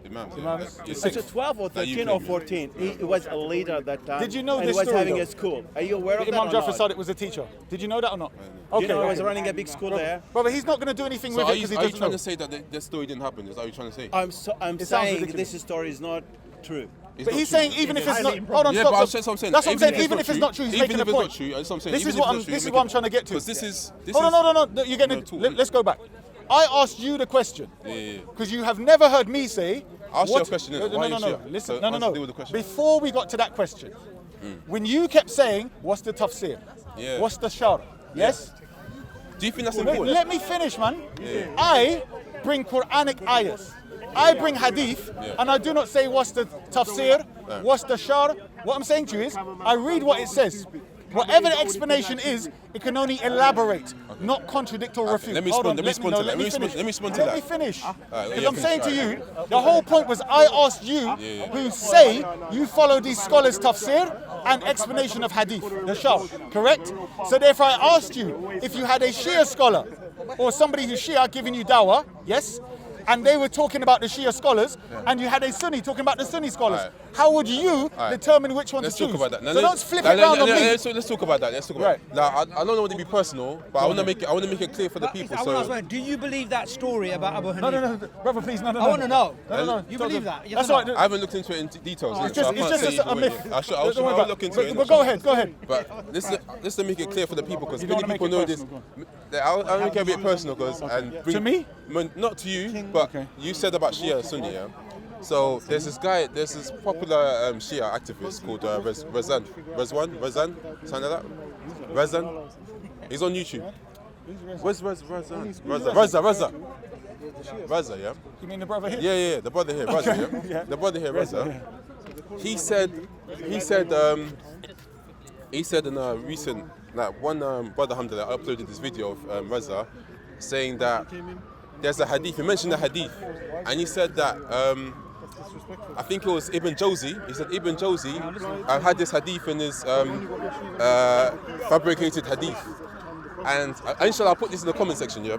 imams. Imams? Yeah. So 12 or That you 13 or claim. 14. He was a leader at that time. Did you know and this he was story, having though? a school. Are you aware of Imam that or Ja'far not? Sadiq was a teacher. Did you know that or not? You know, he was running a big school there. Brother, he's not going to do anything So with are it you because he trying doesn't know. to say that this story didn't happen? Is that what you're trying to say? I'm It sounds saying ridiculous. this story is not true. It's But not he's true. saying even if it's not, hold on, Yeah, stop, but stop. that's what I'm saying. That's what I'm saying. Even not if it's true- not true, he's even making a if it's point. not true, that's what I'm saying. This Even is if what it's I'm. not true, This is you're what I'm making- trying to get to. Because this is. Hold on, no. You're getting. No, talk, Let's go back. I asked you the question because you have never heard me say. Ask you what- a question, No, innit? Why no, are you no. Shia? Listen, So no. answer- deal with the question. Before we got to that question, when you kept saying, "What's the tafsir? Yeah. What's the shar?" Yes. Do you think that's Wait, important? let me finish, man. I bring Quranic ayahs. I bring hadith, and I do not say what's the tafsir, what's the shar. What I'm saying to you is, I read what it says. Whatever the explanation is, it can only elaborate, not contradict or refute. Let me Hold on, respond to that. Let me finish. respond to Let me that. finish. yeah, Because I'm finish. saying to Alright. you, the whole point was I asked you, who say you follow these scholars' tafsir and explanation of hadith, the shar, correct? So therefore I asked you, if you had a Shia scholar or somebody who's Shia giving you dawah, yes? And they were talking about the Shia scholars, and you had a Sunni talking about the Sunni scholars. Alright. How would you determine which one Let's to choose? talk about that. So don't flip it round on me. Let's talk about that. Let's talk about Right. it. Now, I don't want to be personal, but I want to make it clear for the people. I want to ask, So, man, do you believe that story about Abu Hanifa? No, brother, please, no. I want to know. No. You believe that? Yes That's or right. no? I haven't looked into it in details. It's so I just, can't say a either way. myth. I should Don't worry about look it. into it. But go ahead. But let's make it clear for the people, because You many don't wanna people make know it this. personal, I'll make it a bit personal, because To me? not to you, but you said about Shia and Sunni, yeah. So there's this popular Shia activist called Razan, something like that. Razan. He's on YouTube. Where's Razan? Raza, yeah. You mean the brother here? Yeah, the brother here, Raza, yeah. The brother here, Raza. He said in a recent, like one brother alhamdulillah uploaded this video of Raza saying that there's a hadith. He mentioned the hadith, and he said that I think it was Ibn Jawzi. He said Ibn Jawzi had this hadith in his fabricated hadith, and inshallah I'll put this in the comment section, yeah.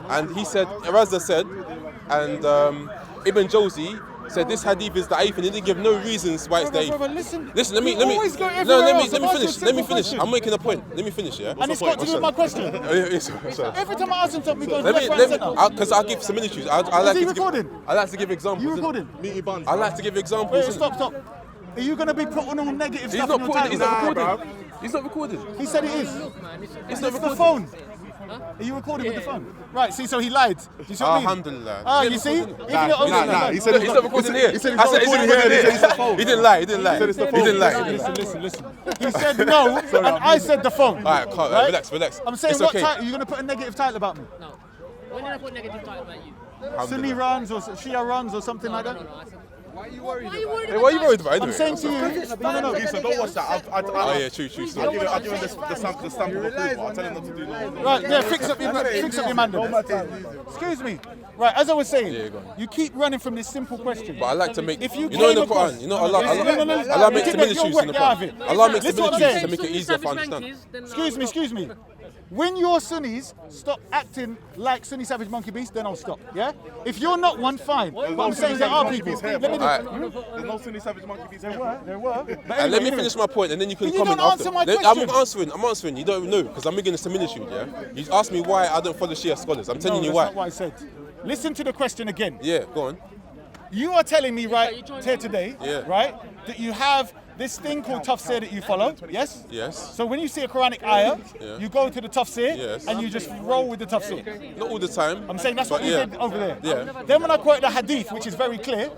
And he said, Raza said, and Ibn Jawzi said this hadith is da'if, and he didn't give no reasons why it's da'if. Brother, listen, let me always go everywhere else. let me I've finish. asked you a Let me simple finish. question. I'm making a point. Let me finish, yeah. And it's got to do with my question. Sorry. Every time I ask him something, he goes Let left, me, right, centre. because I'll give some issues. I Is like he to give, recording? I like to give examples. You recording? Meaty buns. I like to give examples. Wait, stop. Are you going to be putting all negative He's stuff not in your putting. title? He's not recording. He's not recording. He said it is. It's not It's the recording. phone. Are you recording with the phone? Right, see, so he lied. Do you see what I mean? Alhamdulillah. Ah, He's you not see? recording. Even your own son lied. He said He's not recording here. He said he's I not said, is he recording recording here. He said it's the here? phone. He didn't lie. He didn't lie. He said it's the He phone. didn't lie. Listen. He said no, and I said the phone. All right, calm, Right? relax. I'm saying, It's what okay. title? You're going to put a negative title about me? No. When did I put negative title about you? Sunni runs or Shia runs or something like that? I said, why are you worried Hey, what are you worried about anyway? I'm saying to you, no. Eesa, don't watch that. Oh yeah, true. I'll give him the stamp of approval. I'll tell him not to do no. Right, yeah, fix up your man. Excuse me. Right, as I was saying, Yeah, go on. you keep running from this simple question. But I like to make. If you You know in the came across- Quran, you know Allah No. Allah makes You're similitudes wet, in the get out of it. Quran. Allah makes Listen what I'm similitudes saying. to make it easier to understand. Excuse me. When your Sunnis stop acting like Sunni savage monkey beast, then I'll stop. Yeah. If you're not one, fine. But I'm saying there are people. Let me Alright. There's no Sunni savage monkey bees here. There were. But And let anyway, me finish my point, and then you can But you comment don't after. answer my I'm question. answering. You don't know, because I'm making a similitude. Yeah. You asked me why I don't follow Shia scholars. I'm telling No, you that's why. not what I said. Listen to the question again. Yeah, go on. You are telling me right here today, Yeah. right, that you have this thing called tafsir that you follow, yes? Yes. So when you see a Quranic ayah, Yeah. you go to the tafsir Yes. and you just roll with the tafsir. Not all the time. I'm saying that's what but you yeah. did over there. Yeah. Then when I quote the hadith, which is very clear,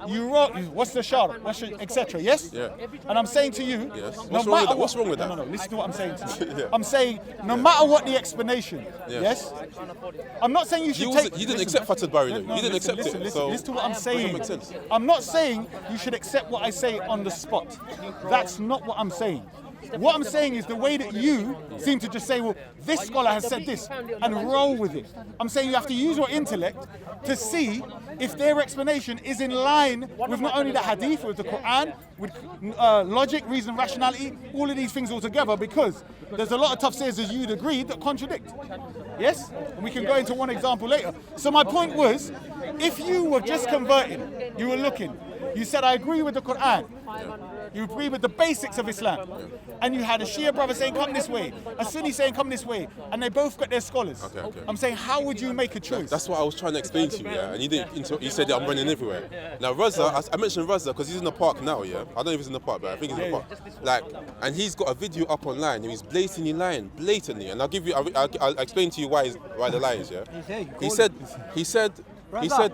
you wrote, what's the shar, etc. Yes? Yeah. And I'm saying to you, Yes. no What's wrong with matter that? What's wrong with that? No, listen to what I'm saying to you. Yeah. I'm saying, no matter what the explanation, yes? I'm not saying you should take... You didn't accept Fatul Bari, though. You didn't accept listen, it. Listen to what I'm saying. Makes sense. I'm not saying you should accept what I say on the spot. That's not what I'm saying. What I'm saying is the way that you seem to just say, well, this scholar has said this, and roll with it. I'm saying you have to use your intellect to see if their explanation is in line with not only the hadith, with the Quran, with logic, reason, rationality, all of these things all together, because there's a lot of tafsirs, as you'd agree, that contradict. Yes? And we can go into one example later. So my point was, if you were just converting, you were looking, you said, I agree with the Quran, you agree with the basics of Islam, and you had a Shia brother saying, come this way, a Sunni saying, come this way, and they both got their scholars. Okay. I'm saying, how would you make a choice? That's what I was trying to explain to you, yeah. And you said that I'm running everywhere. Now Raza, I mentioned Raza because he's in the park now, yeah. I don't know if he's in the park, but I think he's in the park. Like, and he's got a video up online, and he's blatantly lying, and I'll give you, I'll explain to you why the lie is, yeah. He said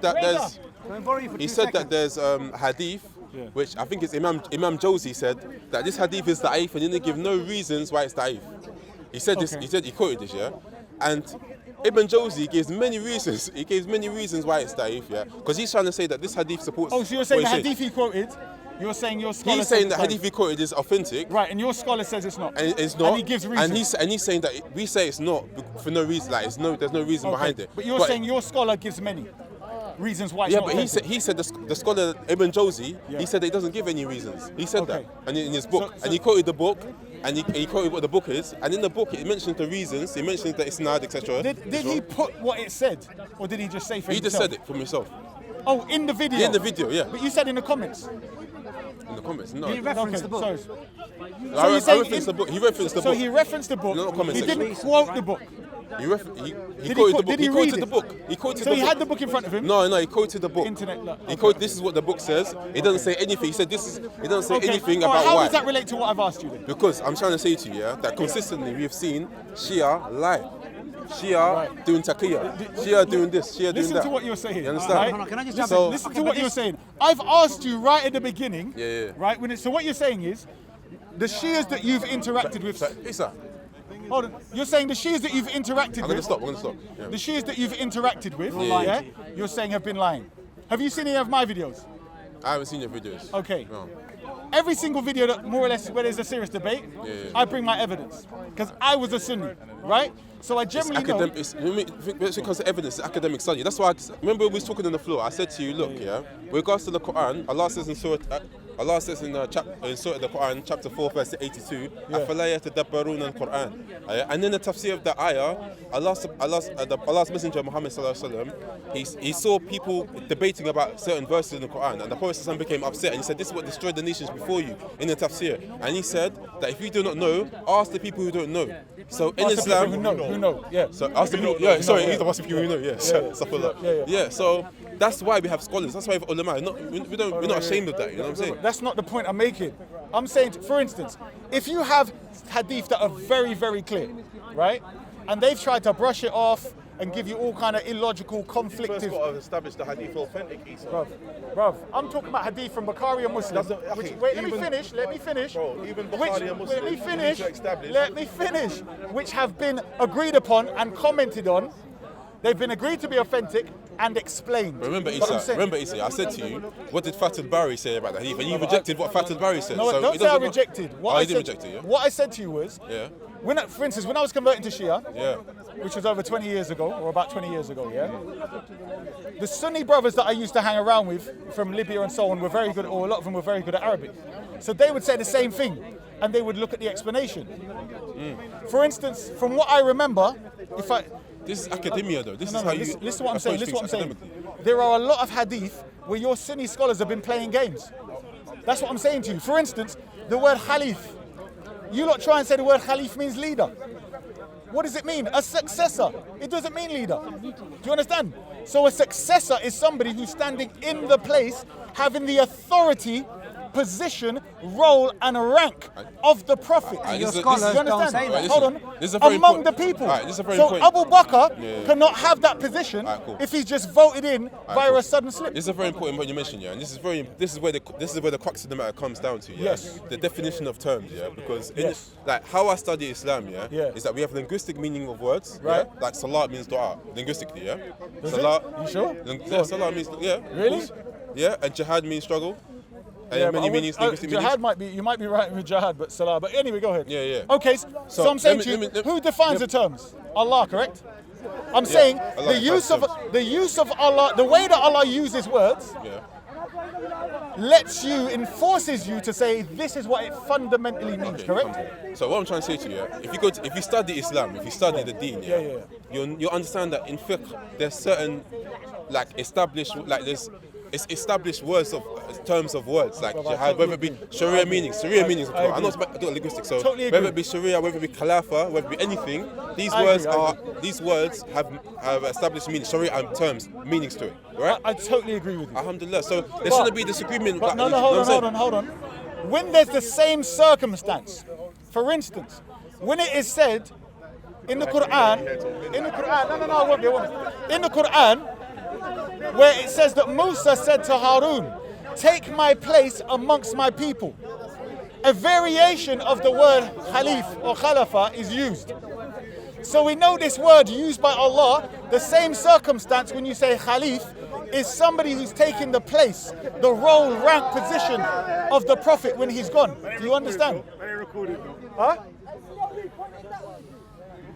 that there's hadith. Yeah. Which I think it's Imam Josi said that this hadith is da'if and he didn't give no reasons why it's da'if. He said this. He quoted this, yeah. And Ibn Josi gives many reasons. He gives many reasons why it's da'if, yeah. Because he's trying to say that this hadith supports. Oh, so you're saying the hadith he quoted? You're saying your scholar. He's saying that hadith he quoted is authentic. Right, and your scholar says it's not. And it's not. And he gives reasons. And he's saying that we say it's not for no reason. Like there's no reason behind it. But you're saying your scholar gives many reasons why it's not. Yeah, but he said the scholar Ibn Josi, he said that he doesn't give any reasons. He said that, and in his book, and he quoted the book, and he quoted what the book is, and in the book it mentions the reasons, it mentions the isnad, etc. Did he put what it said, or did he just say for himself? He just said it for himself. Oh, in the video? Yeah, in the video, yeah. But you said in the comments? In the comments, no. He referenced the book. I referenced the book. He referenced the book. So he referenced the book. No comment he section. didn't quote the book. He quoted the book. He quoted the book. He quoted the book. So he had the book in front of him? No, he quoted the book. Internet. He quoted. This is what the book says. It doesn't say anything. He said this is. It doesn't say anything about how why. does that relate to what I've asked you then? Because I'm trying to say to you, yeah, that consistently we've seen Shia lie. Shia doing taqiyya. Shia doing this. Shia doing that. Listen to what you're saying. You understand? Can I just jump in? Listen to what you're saying. I've asked you right at the beginning. Yeah. Right. So what you're saying is, the Shias that you've interacted with. Eesa. Hold on. You're saying the Shias that you've interacted with. I'm gonna stop. Yeah. The Shias that you've interacted with, yeah, you're saying have been lying. Have you seen any of my videos? I haven't seen your videos. Okay. No. Every single video that more or less where there's a serious debate, I bring my evidence because I was a Sunni, right? So I generally know. It's because of evidence, it's academic study. That's why remember we was talking on the floor. I said to you, look, yeah, with regards to the Quran, Allah says in Surah the Quran, chapter 4, verse 82, أَفَلَا يَتَدَبَّرُونَ الْقُرْآنَ. And in the tafsir of the ayah, Allah's Messenger Muhammad sallallahu alaihi wasallam, he saw people debating about certain verses in the Quran, and the Prophet sallallahu became upset, and he said, this is what destroyed the nations before you in the tafsir. And he said that if you do not know, ask the people who don't know. So in Islam, who know, yeah. So ask the people, he's the ask the people who know, yeah. So that's why we have scholars. That's why we have ulama. We're not ashamed of that. You know what I'm saying? That's not the point I'm making. I'm saying, for instance, if you have hadith that are very, very clear, right, and they've tried to brush it off and give you all kind of illogical, conflictive. First got to establish the hadith authentic, Eesa. Bruv, I'm talking about hadith from Bukhari and Muslim. Wait, let me finish. Bro, even Bukhari and Muslim. Let me finish. Which have been agreed upon and commented on. They've been agreed to be authentic and explained. Remember, Eesa, I said to you, what did Fatul Bari say about that hadith? And you rejected what Fatul Bari said. No, so don't say I rejected. You didn't reject it, yeah? What I said to you was, for instance, when I was converting to Shia, which was over 20 years ago, or about 20 years ago, the Sunni brothers that I used to hang around with from Libya and so on were very good, or a lot of them were very good at Arabic. So they would say the same thing, and they would look at the explanation. For instance, from what I remember, this is academia though. This is how you. Listen to what I'm saying. There are a lot of hadith where your Sunni scholars have been playing games. That's what I'm saying to you. For instance, the word Khalif. You lot try and say the word Khalif means leader. What does it mean? A successor. It doesn't mean leader. Do you understand? So a successor is somebody who's standing in the place, having the authority that position, role, and rank of the Prophet. Your scholars You don't understand? say that. Hold on. This is a very Among the important- people. Alright, this is a very So important- Abu Bakr Yeah. cannot have that position Cool. if he's just voted in via cool. a sudden slip. This is a very important point you mentioned, yeah, and this is where the crux of the matter comes down to, yeah. Yes. The definition of terms, yeah, because in Yes. like how I study Islam, yeah, Yeah. is that we have linguistic meaning of words, Right. Yeah? Like salah means dua, linguistically, yeah. Does Salah, it? You sure? Yeah, salah means yeah. of Really? course. Yeah, and jihad means struggle. And Yeah, but many I would- meanings, linguistic jihad meanings. you might be right with jihad, but salah. But anyway, go ahead. Yeah, yeah. Okay, so I'm saying let to me- you, let me- who defines the terms? Allah, correct? I'm saying Allah the use defines of the use of Allah, the way that Allah uses words, Yeah. enforces you to say this is what it fundamentally means, correct? So what I'm trying to say to you, yeah, if you study Islam, if you study the Deen, yeah, Yeah. you'll understand that in fiqh there's certain like established it's established words of terms of words like jihad, whether it be Sharia meanings. Sharia meanings. I'm not I do linguistics, so Totally agree. whether it be Sharia, whether it be Khalifa, whether it be anything, these I words agree. these words have established meanings, Sharia and terms, meanings to it, right? I totally agree with you. Alhamdulillah. So there shouldn't be disagreement. But about no, you know what I'm hold saying? on. When there's the same circumstance, for instance, when it is said in the Quran, I won't be. In the Quran, where it says that Musa said to Harun, "Take my place amongst my people," a variation of the word Khalif or Khalifa is used. So we know this word used by Allah, the same circumstance when you say Khalif, is somebody who's taking the place, the role, rank, position of the Prophet when he's gone. Do you understand? Huh?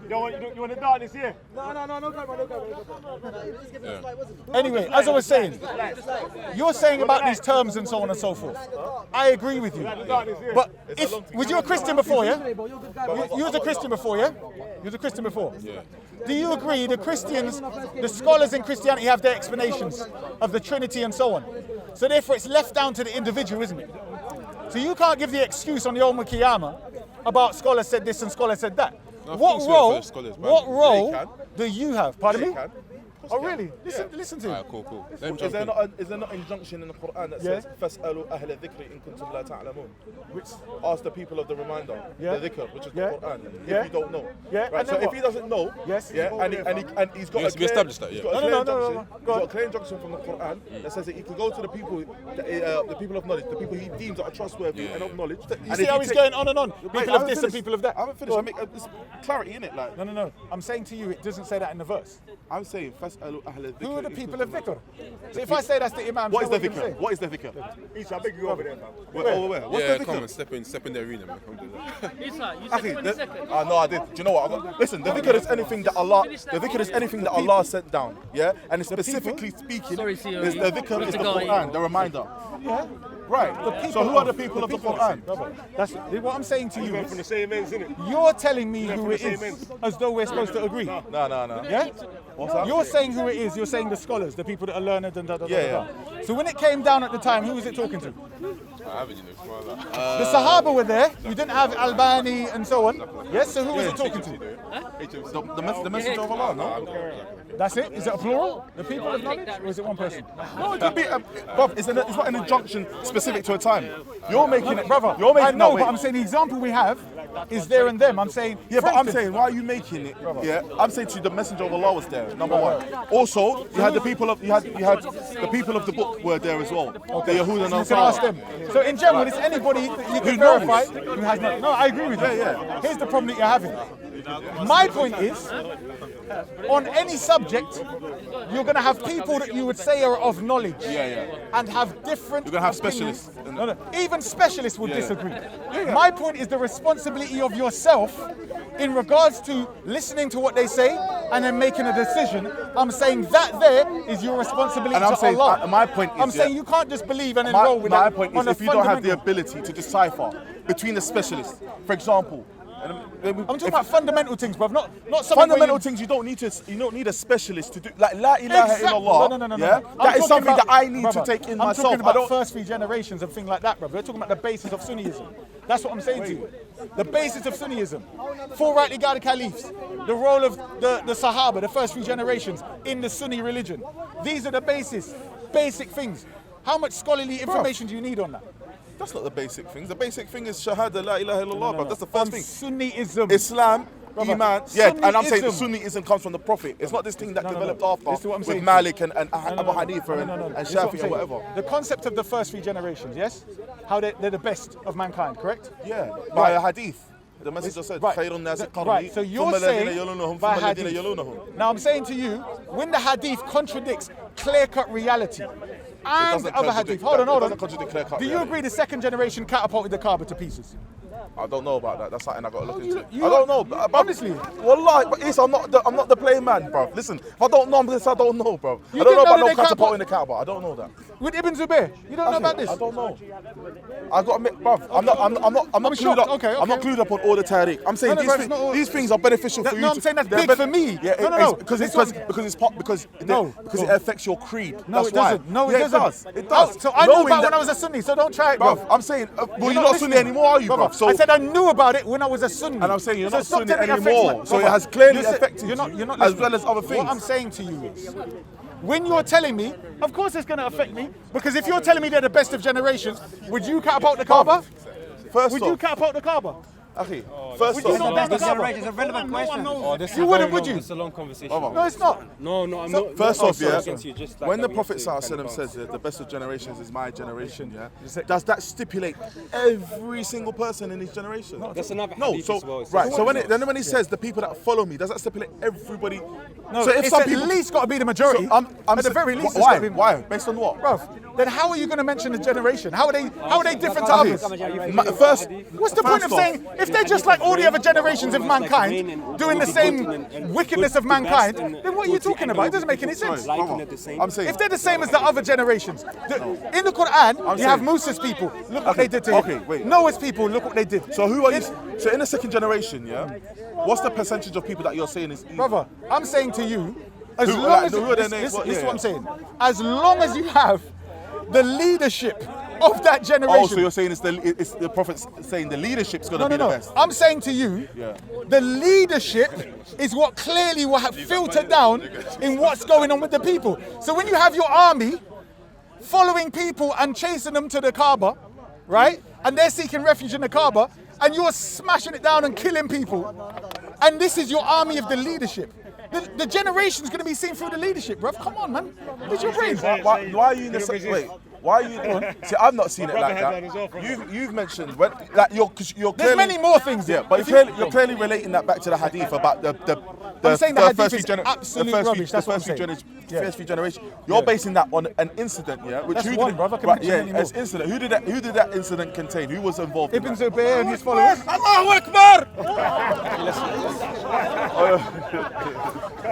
You want to dart this here? Anyway, as I was saying, you're saying about these terms and so on and so forth. I agree with you. But was you a Christian before, yeah? You was a Christian before, yeah? You was a Christian before? Yeah. Do you agree the scholars in Christianity have their explanations of the Trinity and so on? So therefore it's left down to the individual, isn't it? So you can't give the excuse on the Yawm al-Qiyamah about scholars said this and scholars said that. No, of What course we have role? first scholars, man. What Yeah, role you can. do you have? Pardon Yeah, me? you can. Oh really? Listen to him. Alright, cool. Let him Is jump there in. not an injunction in the Quran that Yeah. says "Fas'alu ahla dhikri in kuntum la ta'lamun"? Which? Ask the people of the reminder, Yeah. the dhikr, which is Yeah. the Quran, Yeah. if you don't know. Yeah, Right. and So then if what? he doesn't know, Yes. yeah, and he's got Yes, a we clear, established that, yeah. he's got a No, clear no, injunction. go He's got on. a clear injunction from the Quran that says that he can go to the people, the people of knowledge, the people he deems are trustworthy and of knowledge. You see how he's going on and on? People of this and people of that. I haven't finished. I make there's clarity in it, like. No. I'm saying to you, it doesn't say that in the verse. I'm saying "Fas'alu ahla dhikri." Who are the in people kuntum of la dhikr? So if I say that's the Imam, What is the you gonna dhikr? say? What is the dhikr? Eesa, I beg you over there, man. Where? What's Yeah, the come dhikr? on, step in the arena, man. Alhamdulillah. Eesa, you said Actually, 20 seconds. no, I did. Do you know what? Listen, the dhikr is anything that Allah sent down, yeah? And it's specifically speaking, Sorry, CEO. is the dhikr is the Go Quran, the reminder. Yeah. Right. So who are the people of the Quran? That's what I'm saying to you. From the Is same ends, innit? you're telling me from who the it same is, ends. as though we're supposed to agree. No. Yeah? What's that? You're saying who it is. You're saying the scholars, the people that are learned and da. Yeah. So when it came down at the time, who was it talking to? I haven't, you know. The Sahaba were there. You didn't have Albani and so on. Yes. So who was it talking to? The message of Allah, no? That's it. Is it a plural? The people of knowledge, or is it one person? No, it could be. Bruv, it's not an injunction specific to a time. You're making it, Brother, You're making I know, no, but I'm saying the example we have is there and them. I'm saying, Yeah, for but I'm instance- saying, why are you making it? Yeah, I'm saying to you, the messenger of Allah was there. Number one. Also, you had the people of the people of the book were there as well. The Yahud and You can ask them. So in general, it's anybody that you can verify who has not. No, I agree with you. Yeah. Here's the problem that you're having. My point is, on any subject, you're going to have people that you would say are of knowledge and have different. You're gonna have opinions. specialists. No. Even specialists will disagree. My point is the responsibility of yourself in regards to listening to what they say and then making a decision. I'm saying that there is your responsibility And I'm to saying, Allah. my point is, I'm saying you can't just believe and then my, roll with my that point on is, a if you don't have the fundamental- ability to decipher between the specialists, for example, I'm talking about fundamental things, bruv, not something fundamental where things. You don't need a specialist to do, like La ilaha Exactly. illallah. No. Yeah, I'm that is talking something about- that I need brother, to take in I'm myself. talking I about don't. first 3 generations and things like that, bruv. We're talking about the basis of Sunniism. That's what I'm saying to you. The basis of Sunniism. 4 rightly guided Caliphs. The role of the Sahaba, the first 3 generations in the Sunni religion. These are the basic things. How much scholarly information do you need on that? That's not the basic things. The basic thing is Shahada, La ilaha illallah, but that's the first thing. Sunniism. Islam, Brother, Iman. Yeah, and I'm saying Sunniism. Sunniism comes from the Prophet. It's not this thing that developed after This is what I'm with saying. Malik and Abu Hanifa and This is what I'm Shafi saying. or whatever. The concept of the first 3 generations, yes? How they're the best of mankind, correct? Yeah, by a hadith. The messenger said, Right. "Khairun nasi qarni, Right, so you're thumma saying alladhina yalunahum, by thumma alladhina hadith. yalunahum." Now I'm saying to you, when the hadith contradicts clear-cut reality and doesn't other contradict hadith, hold on, that. It hold doesn't on. contradict clear-cut Do you reality. agree the second generation catapulted the Kaaba to pieces? I don't know about that. That's something I got to look into. you- I don't know. But honestly. Wallahi, but Eesa, I'm not the plain man, bro. Listen, if I don't know this, I don't know, bro. You I don't didn't know about know no that they catapult in the Kaaba. I don't know that. With Ibn Zubayr, you don't know about this? I don't know. I got to admit, bro. I'm not clued shocked. up. Okay, I'm not okay. clued up on all the tariq. I'm saying No, these bro, things. it's not all- These things are beneficial for you. No, I'm saying that's they're big for me. Yeah, No. because This it affects your creed. No, That's it why. doesn't. No, Yeah, it doesn't. does. It does. So I knew Knowing about that- when I was a Sunni, so don't try it, Bro, bro. I'm saying, well, you're not not Sunni listening. anymore, are you, bro? Brother, I said I knew about it when I was a Sunni. And I'm saying you're So not stop Sunni telling me it affects anymore. my- So it brother, has clearly listen, affected you're not you, listening. as well as other things. What I'm saying to you is, when you're telling me, of course it's going to affect me, because if you're telling me they're the best of generations, would you catapult the Kaaba? First Would you off, catapult the Kaaba? Akhi, first Would you not off, the Kaaba? It's a relevant question. You wouldn't, would you? It's a long conversation. No, it's not. No, I'm not. First not off, yeah, against you, just like when the that we Prophet have to kind ﷺ of says that the best of generations is my generation, yeah, does that stipulate every single person in his generation? That's another No, hadith so as well. It says right, so what when it then when he says the people that follow me, does that stipulate everybody? No, so if it's some at people, least got to be the majority. so I'm at the sa- very least, it's why? gotta be- Why? Based on what? Bruv, then how are you going to mention the generation? How are they different to Akhi, others? First, What's the point of off- saying if they're just like all the other generations of mankind, doing the same wickedness of mankind, then what are you talking about? It doesn't make any sense. Sorry, brother, I'm saying If they're the same as the other generations, in the Quran, you have Musa's people. Look what they did to him. Okay, wait. Noah's people. Look what they did. So who are you? So in the second generation, yeah, what's the percentage of people that you're saying is? Brother, I'm saying to you, as Who- long like, as who are their this, names? this, What- this is yeah, what I'm saying. As long as you have the leadership of that generation. Oh, so you're saying it's the Prophet saying the leadership's going to be the best? I'm saying to you, Yeah. the leadership is what clearly will have filtered down in what's going on with the people. So when you have your army following people and chasing them to the Kaaba, right? And they're seeking refuge in the Kaaba, and you're smashing it down and killing people, and this is your army of the leadership. The generation's going to be seen through the leadership, bruv. Come on, man. What's your brain? Why are you in the wait? Why are you? See, I've not seen it like that. You've mentioned when that you're There's clearly, many more things. Yeah, but you're clearly relating that back to the hadith about the I'm saying the hadith first is few absolute the first rubbish, few, that's the what first I'm few saying. first few generations. You're basing that on an incident, yeah. Which That's who one, did, bruv, I can right, mention yeah, many more. it's incident. Who did that incident contain? Who was involved? Ibn in that? Zubayr and his followers. Allahu Akbar!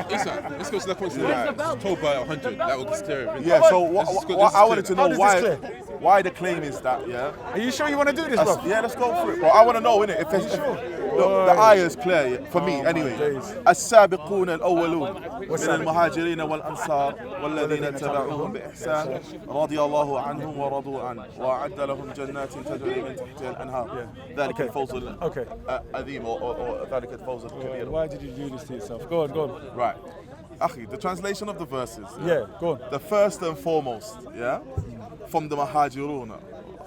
Eesa, let's go to the question that told by 100. That was clear. Yeah. So I wanted to know How does this why the claim is that, yeah. Are you sure you want to do this, bro? Yeah, let's go for it, bro. I want to know, innit? If there's, the ayah is clear for me, anyway. السابقون الأولون من المهاجرين والأنصار والذين اتبعوهم بإحسان رضي الله عنهم ورضوا عنه وأعد لهم جنات تجري من تحتها الأنهار ذلك الفوز العظيم or ذلك الفوز الكبير. Why did you do this to yourself? Go on. Right. Akhi, the translation of the verses. Yeah, go on. The first and foremost, yeah, from the Muhajirun,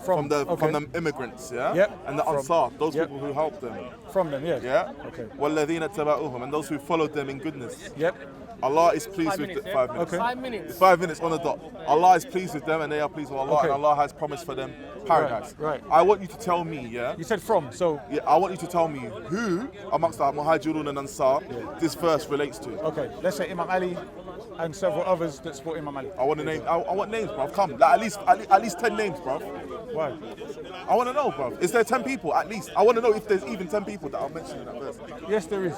from the immigrants, yeah, Yep. and the Ansar, those Yep. people who helped them, From them, yeah. yeah, Okay. وَالَّذِينَ اتَّبَعُوهُم, and those who followed them in goodness. Yep. Allah is pleased with the 5 minutes. Okay. 5 minutes. 5 minutes on the dot. Allah is pleased with them and they are pleased with Allah, Okay. and Allah has promised for them paradise. Right. I want you to tell me, yeah. You said from, so Yeah, I want you to tell me who amongst the Muhajirun and Ansar this verse relates to. okay. Let's say Imam Ali and several others that support Imam Ali. I want to name. I want names, bro. Come, like at least 10 names, bro. Why? I want to know, bro. Is there 10 people at least? I want to know if there's even 10 people that are mentioned in that verse. Yes, there is.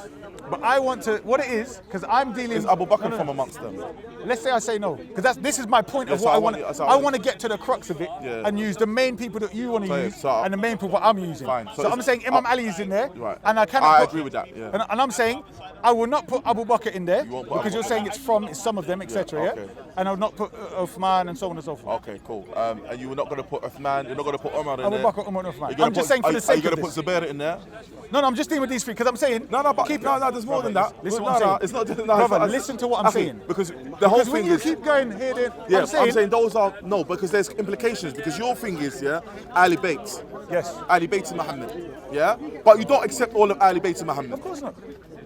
But I want to. What it is, because I'm dealing. Is Abu Bakr No. from amongst them? Let's say I say no, because this is my point of Yeah, what so I want. so I want to get to the crux of it Yeah. and use the main people that you want to So- use so- and the main people I'm using. Fine. So, So I'm it's- saying Imam Ali is in there, Right. and I cannot. I put- agree with that, yeah. And I'm saying I will not put Abu Bakr in there You won't put because Abu you're Bakr. saying it's some of them, etc. Yeah, Yeah, okay. and I will not put Uthman and so on and so forth. Okay, cool. And you were not going to put Uthman You're not going to put Umar in Abu there. Bakr, Umar, and Uthman. You're gonna I'm just put- saying for the Are sake you going of to put this. Zubair in there? No, I'm just dealing with these three because I'm saying. No, but keep no, there's more than that. Listen No, what I'm no, saying. it's not just. No, Brother, it's not- listen to what I'm saying. Because the whole Because when thing you is. keep going here, there, Yeah, I'm saying those are no, because there's implications. Because your thing is, yeah, Ali Bates. yes. Ali Bates and Muhammad. Yeah? But you don't accept all of Ali Bates and Muhammad. Of course not.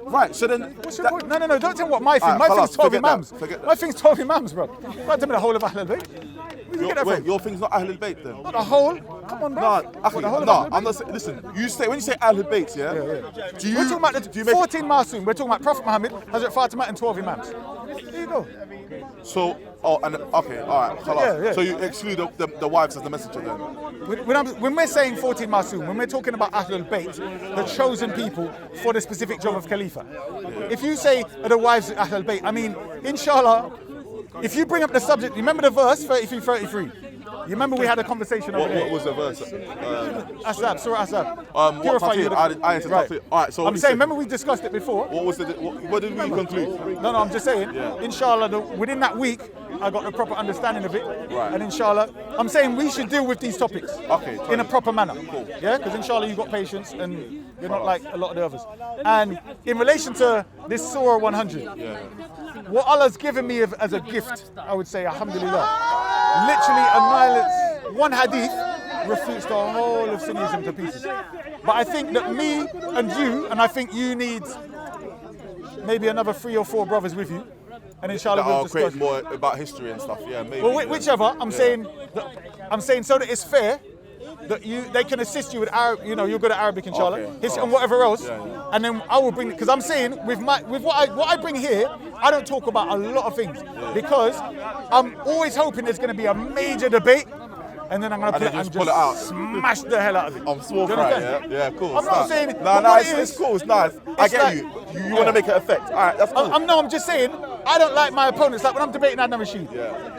Right, so then. What's your point? No, don't tell me what my thing. Alright, My thing's khalas, 12 forget that, imams. forget that. My thing's 12 imams, bro. You can't tell me the whole of Ahlul Bayt. Where you get that Wait, from? your thing's not Ahlul Bayt then? Not the whole. Come on, bro. No, What, the whole of no, Ahlul I'm Bayt? not saying. Listen, you say when you say Ahlul Bayt, yeah. Do you? We're talking about do the you make 14 Masoom. We're talking about Prophet Muhammad, Hazrat Fatima, and 12 imams. There you go. So, and okay, all right, khalas. Yeah. So you exclude the wives as the messenger then? When we're saying 14 Masoom, when we're talking about Ahlul Bayt, the chosen people for the specific job of Khalifa. If you say the wives of Ahlul Bayt, I mean, inshallah, if you bring up the subject, remember the verse 33. You remember we had a conversation over there. What was the verse? Asab, Surah Asab. What Purify party? you. I said Right. party. All right, so I'm saying, remember we discussed it before. what was what did we conclude? No, I'm just saying, inshallah, within that week, I got a proper understanding of it. Right. And inshallah, I'm saying we should deal with these topics Okay, in a proper manner. Yeah, because inshallah you've got patience and you're not like a lot of the others. And in relation to this Surah 100, what Allah's given me as a gift, I would say, alhamdulillah, literally annihilates one hadith, refutes the whole of Sunnism to pieces. But I think that me and you, and I think you need maybe another 3 or 4 brothers with you, and inshallah That we'll I'll discuss. create more about history and stuff. Yeah, maybe. Well, whichever. I'm saying so that it's fair that they can assist you with Arab. You know, you're good at Arabic, inshallah, Okay. and whatever else. Yeah. And then I will bring, because I'm saying with what I bring here, I don't talk about a lot of things because I'm always hoping there's going to be a major debate. And then I'm going to And pull it out. smash the hell out of it. I'm small Do you fry, understand? yeah, cool. I'm not saying. No, but what it it's is- cool, it's nice. I it's get like- you want to make an effect. All right, that's cool. I'm just saying, I don't like my opponents. Like when I'm debating Adnan Rashid,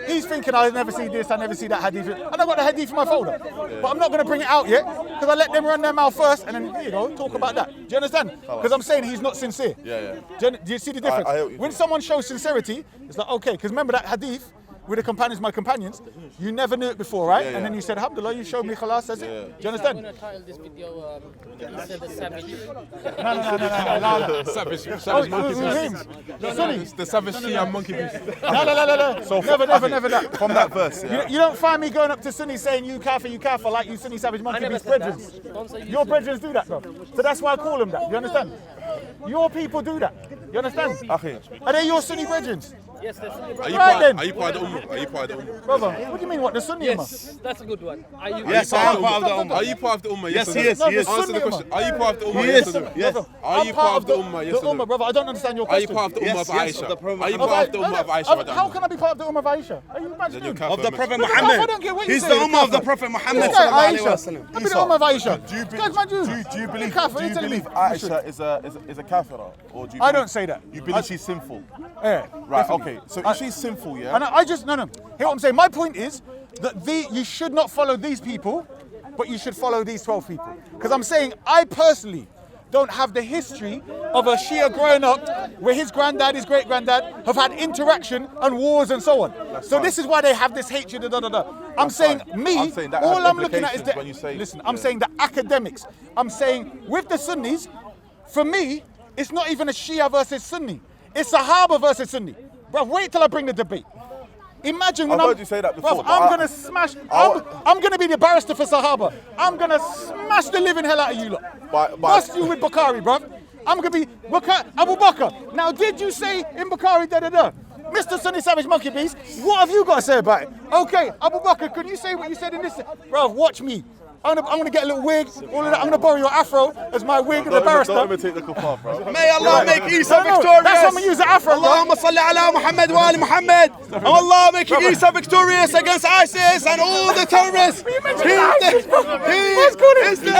he's thinking I never see this, I never see that hadith. And I've got the hadith in my folder. But I'm not going to bring it out yet because I let them run their mouth first and then, there you go, talk about that. Do you understand? Because I'm saying he's not sincere. Yeah. Do you see the difference? I hear what you When think. someone shows sincerity, it's like, okay, because remember that hadith with the companions, my companions, you never knew it before, right? Yeah. And then you said, alhamdulillah, you showed me khalas, that's it. Do you I'm understand? gonna title this video Eesa the Savage. No. Savage Oh, monkey who's beast. Sunni. The savage Shia monkey beast. No. So Never that. From that verse, yeah. You don't find me going up to Sunni saying you kafir, like you Sunni savage monkey beast brethren. Don't say Your brethren do that, bro. So that's why I call them that. You understand? Your people do that. You understand? Akhi. Are they your Sunni brethren? Yes, that's Are you Right then. part of the ummah? Are you part of the ummah? Brother, what do you mean what? The Sunni Ummah? Yes, that's a good one. Are you? Yes, I am part of the ummah. Are you part of the ummah? Yes, or he no? is. No, He the is. Answer Sunni the question. Ummah. Are you part of the ummah? He Yes is. or no? Yes. Brother, Are I'm you part of the ummah? the Yes or Ummah, no? brother. I don't understand your Are you question. part of the ummah of Yes, of the Aisha? Prophet Are you Muhammad. part of the ummah of Aisha? How can I be part of the Ummah of Aisha? Are you mad? Then you're dude? kafir, Of the man. Prophet I Muhammad. don't get what you He's say, the you're Ummah of the kafir. Prophet Muhammad. This guy sallallahu alaihi Aisha. wasallam. I've been the Ummah of Aisha. Do you This guy's mad, dude. do you You're believe kafir, you're telling me. Aisha is a kafira? Or do you I believe- don't say that. You believe she's sinful? Yeah. Right, definitely. okay. So if she's sinful, yeah? And I just, no. Hear what I'm saying? My point is that you should not follow these people, but you should follow these 12 people. Because I'm saying, I personally don't have the history of a Shia growing up where his granddad, his great-granddad have had interaction and wars and so on. So this is why they have this hatred and I'm saying, I'm saying that all has I'm looking at is implications when you say- listen, I'm saying the academics. I'm saying with the Sunnis, for me, it's not even a Shia versus Sunni. It's Sahaba versus Sunni. Bro, wait till I bring the debate. Imagine when I've heard you say that before, Bruv, but I'm I- gonna smash. I'm gonna be the barrister for Sahaba. I'm gonna smash the living hell out of you lot. Bust you with Bukhari, bruv. I'm gonna be Abu Bakr. Now, did you say in Bukhari Mr. Sunni Savage Monkey Beast, what have you got to say about it? Okay, Abu Bakr, can you say what you said in this? Bro, watch me. I'm gonna get a little wig, all of that. I'm gonna borrow your afro as my wig and the barrister. Don't imitate the kuffar, bro. May Allah make Eesa No, victorious. that's why I'm gonna use the afro, bro. Allahumma salli ala Muhammad wa ali Muhammad. And Allah make Eesa victorious against ISIS and all the terrorists. He is the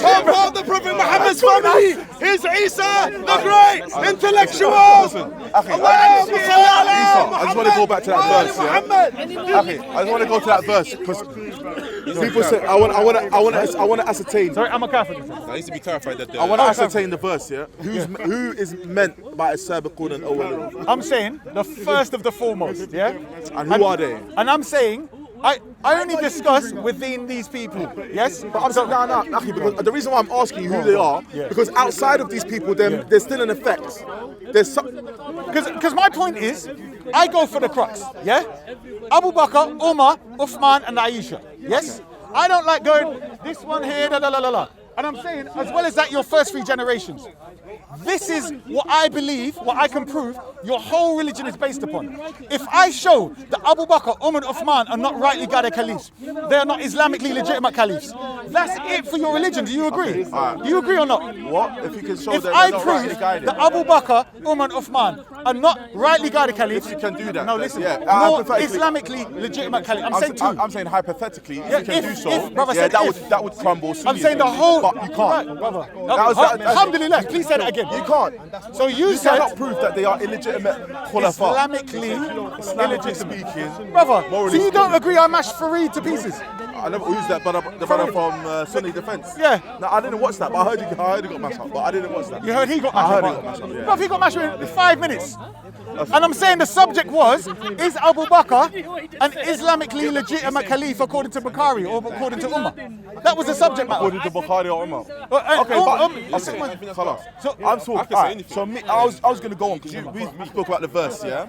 top of the Prophet Muhammad's family. He's Eesa the great intellectual. Allahumma salli ala Eesa, I just want to go back to that Muhammad verse, wa yeah? ali Muhammad. Okay, I just want to go to that verse because people say I want to ascertain. Sorry, I'm a Catholic. That needs to be clarified that I want to ascertain the verse, yeah. Who is meant by as-sabiqun and awwalun? I'm saying the first of the foremost, yeah? And who are they? And I'm saying I only discuss within these people. Yes, But I'm saying, no, Aki, because the reason why I'm asking you who they are, because outside of these people, there's still an effect. There's because my point is, I go for the crux. Yeah, Abu Bakr, Umar, Uthman, and Aisha. Yes, I don't like going this one here, la la la la. And I'm saying, as well as that, your first 3 generations. This is what I believe, what I can prove your whole religion is based upon. If I show that Abu Bakr, Umar, and Uthman are not rightly guided caliphs, they are not Islamically legitimate caliphs, that's it for your religion. Do you agree? Do you agree or not? What? If you can show If that I they're not prove rightly guided. that Abu Bakr, Umar, and Uthman are not rightly guided caliphs, If you can do that, no, then, listen, yeah. more Hypothetically- Islamically legitimate caliphs. I'm saying two. I'm saying hypothetically, if you can do so, brother yeah, said that would crumble. I'm saying the whole. But you can't. Right, brother. That- Alhamdulillah, please say that again. You can't. So you You said cannot prove that they are illegitimate khulafa. Islamically speaking, brother. morally So you don't agree I mashed Fareed to pieces? I never used that, but the brother from Sunni Defense. Yeah. No, I didn't watch that, but I heard he got mashed up, but I didn't watch that. You heard he got I mashed heard up. he got mashed up, yeah. Bruv, he got mashed up in 5 minutes. And I'm saying the subject was, is Abu Bakr an Islamically legitimate caliph according to Bukhari or according to Umar? That was the subject matter. According to Bukhari or Umar. Okay, Khalas. So I'm talking. Alright, so me, I was going to go on because we spoke about the verse, yeah.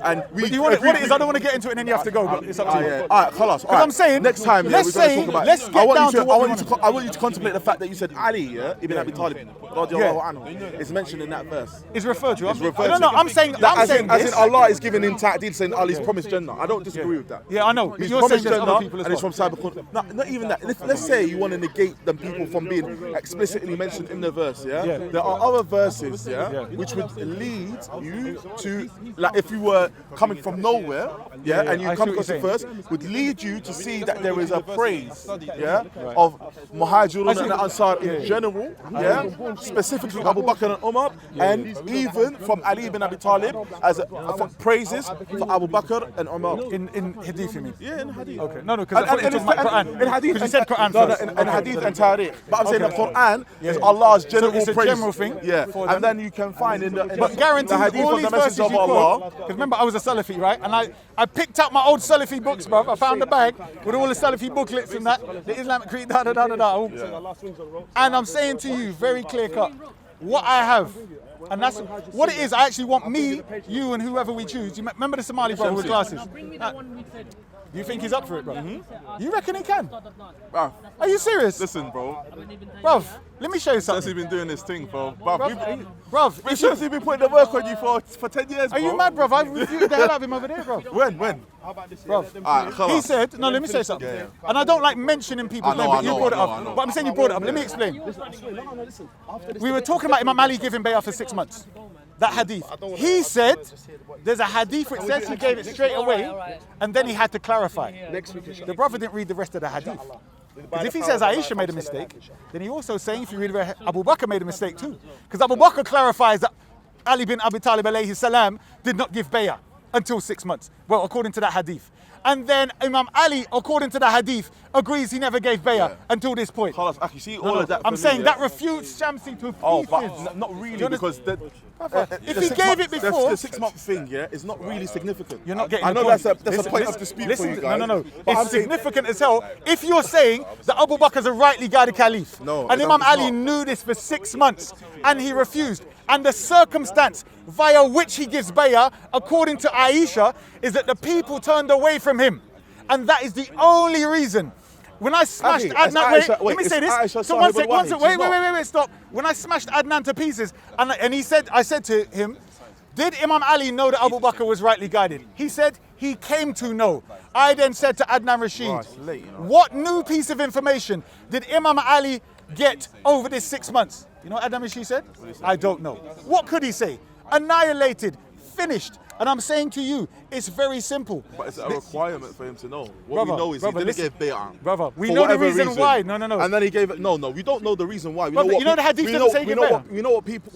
And we. What it is, I don't want to get into it, and then you have to go. But it's up to you. Yeah. Alright, Khalas. Because I'm saying, next time, let's say, let's get down to what I want you to contemplate the fact that you said Ali, yeah, Ibn Abi Talib, radiallahu anhu, is mentioned in that verse. It's referred to. It's referred No, to. I'm saying, That as in this. Allah is giving in ta'deel saying Ali's promised Jannah. I don't disagree with that. Yeah, I know. He's You're promised saying there's Jannah other people as and it's well. from Cyberpunk. Not even that. Let's say you want to negate them people from being explicitly mentioned in the verse, yeah? There are other verses, which would lead you to, like if you were coming from nowhere, and you come across the verse, would lead you to see that there is a praise, of Muhajirun and Ansar in general, specifically Abu Bakr and Umar, and even from Ali ibn Abi Talib as for praises for Abu Bakr and Umar. In Hadith, you mean? Yeah, in Hadith. Okay, no, because I thought you were talking about Quran. In Hadith, because you said Quran no, first. in Hadith and Tariq. But I'm saying the Okay. Quran is Allah's general So it's a praise. general thing Yeah, for them. and then you can find in the But guaranteed, the Hadith all of the these verses Messenger you of Allah. because remember, I was a Salafi, right? And I picked up my old Salafi books, bruv. I found the bag with all the Salafi booklets and that, the Islamic Creed, And I'm saying to you, very clear cut, what I have, and that's what it is. I actually want me, you, and whoever we choose. You remember the Somali brother with glasses? You think he's up for it, bro? You reckon he can? Bruv, Are you serious? listen, bro. Bruv, let me show you Since something. he's been doing this thing, bro. Bruv, We've since he's been putting the work on you for 10 years, bro. are you mad, bruv? I've reviewed the hell out of him over there, bruv. When? Bruv, he said, no, let me say something. And I don't like mentioning people's names, but you brought it up. But I'm saying you brought it up. Let me explain. We were talking about Imam Ali giving bay'ah for 6 months. That hadith. He said, there's a hadith which says he gave it straight away, and then he had to clarify. The brother didn't read the rest of the hadith. Because if he says Aisha made a mistake, then he also saying if you read Abu Bakr made a mistake too. Because Abu Bakr clarifies that Ali bin Abi Talib alayhi salam did not give bay'ah until 6 months. Well, according to that hadith. And then Imam Ali, according to the hadith, agrees he never gave bay'ah until this point. Khalas, Aki, see all of that. I'm for saying me, that refutes Shamsi to pieces. Oh, but not really, because If he gave it before, the 6 month thing, is not really significant. You're not getting I the know point. that's a point of dispute for you guys. No. But I'm It's saying- significant as hell if you're saying that Abu Bakr is a rightly guided caliph. No, and it's Imam not. Ali knew this for 6 months and he refused. And the circumstance via which he gives bay'ah, according to Aisha, is that the people turned away from him. And that is the only reason. When I smashed Aki, Adnan, it's Aisha- let me wait, say it's this. Aisha So one Sahib sec, al-Wahid, wait, she's not. wait, stop. When I smashed Adnan to pieces, and I said to him, did Imam Ali know that Abu Bakr was rightly guided? He said he came to know. I then said to Adnan Rashid, Right, it's late, you know. what new piece of information did Imam Ali get over this 6 months? You know what Adnan Rashid said? I don't know. What could he say? Annihilated, finished. And I'm saying to you, it's very simple. But it's a requirement for him to know. What Brother, we know is brother, he didn't listen. give bay'ah. Brother, we For know the whatever reason why. No. And then he gave it. No, we don't know the reason why. We Brother, know what you know the hadith doesn't say give bay'ah. we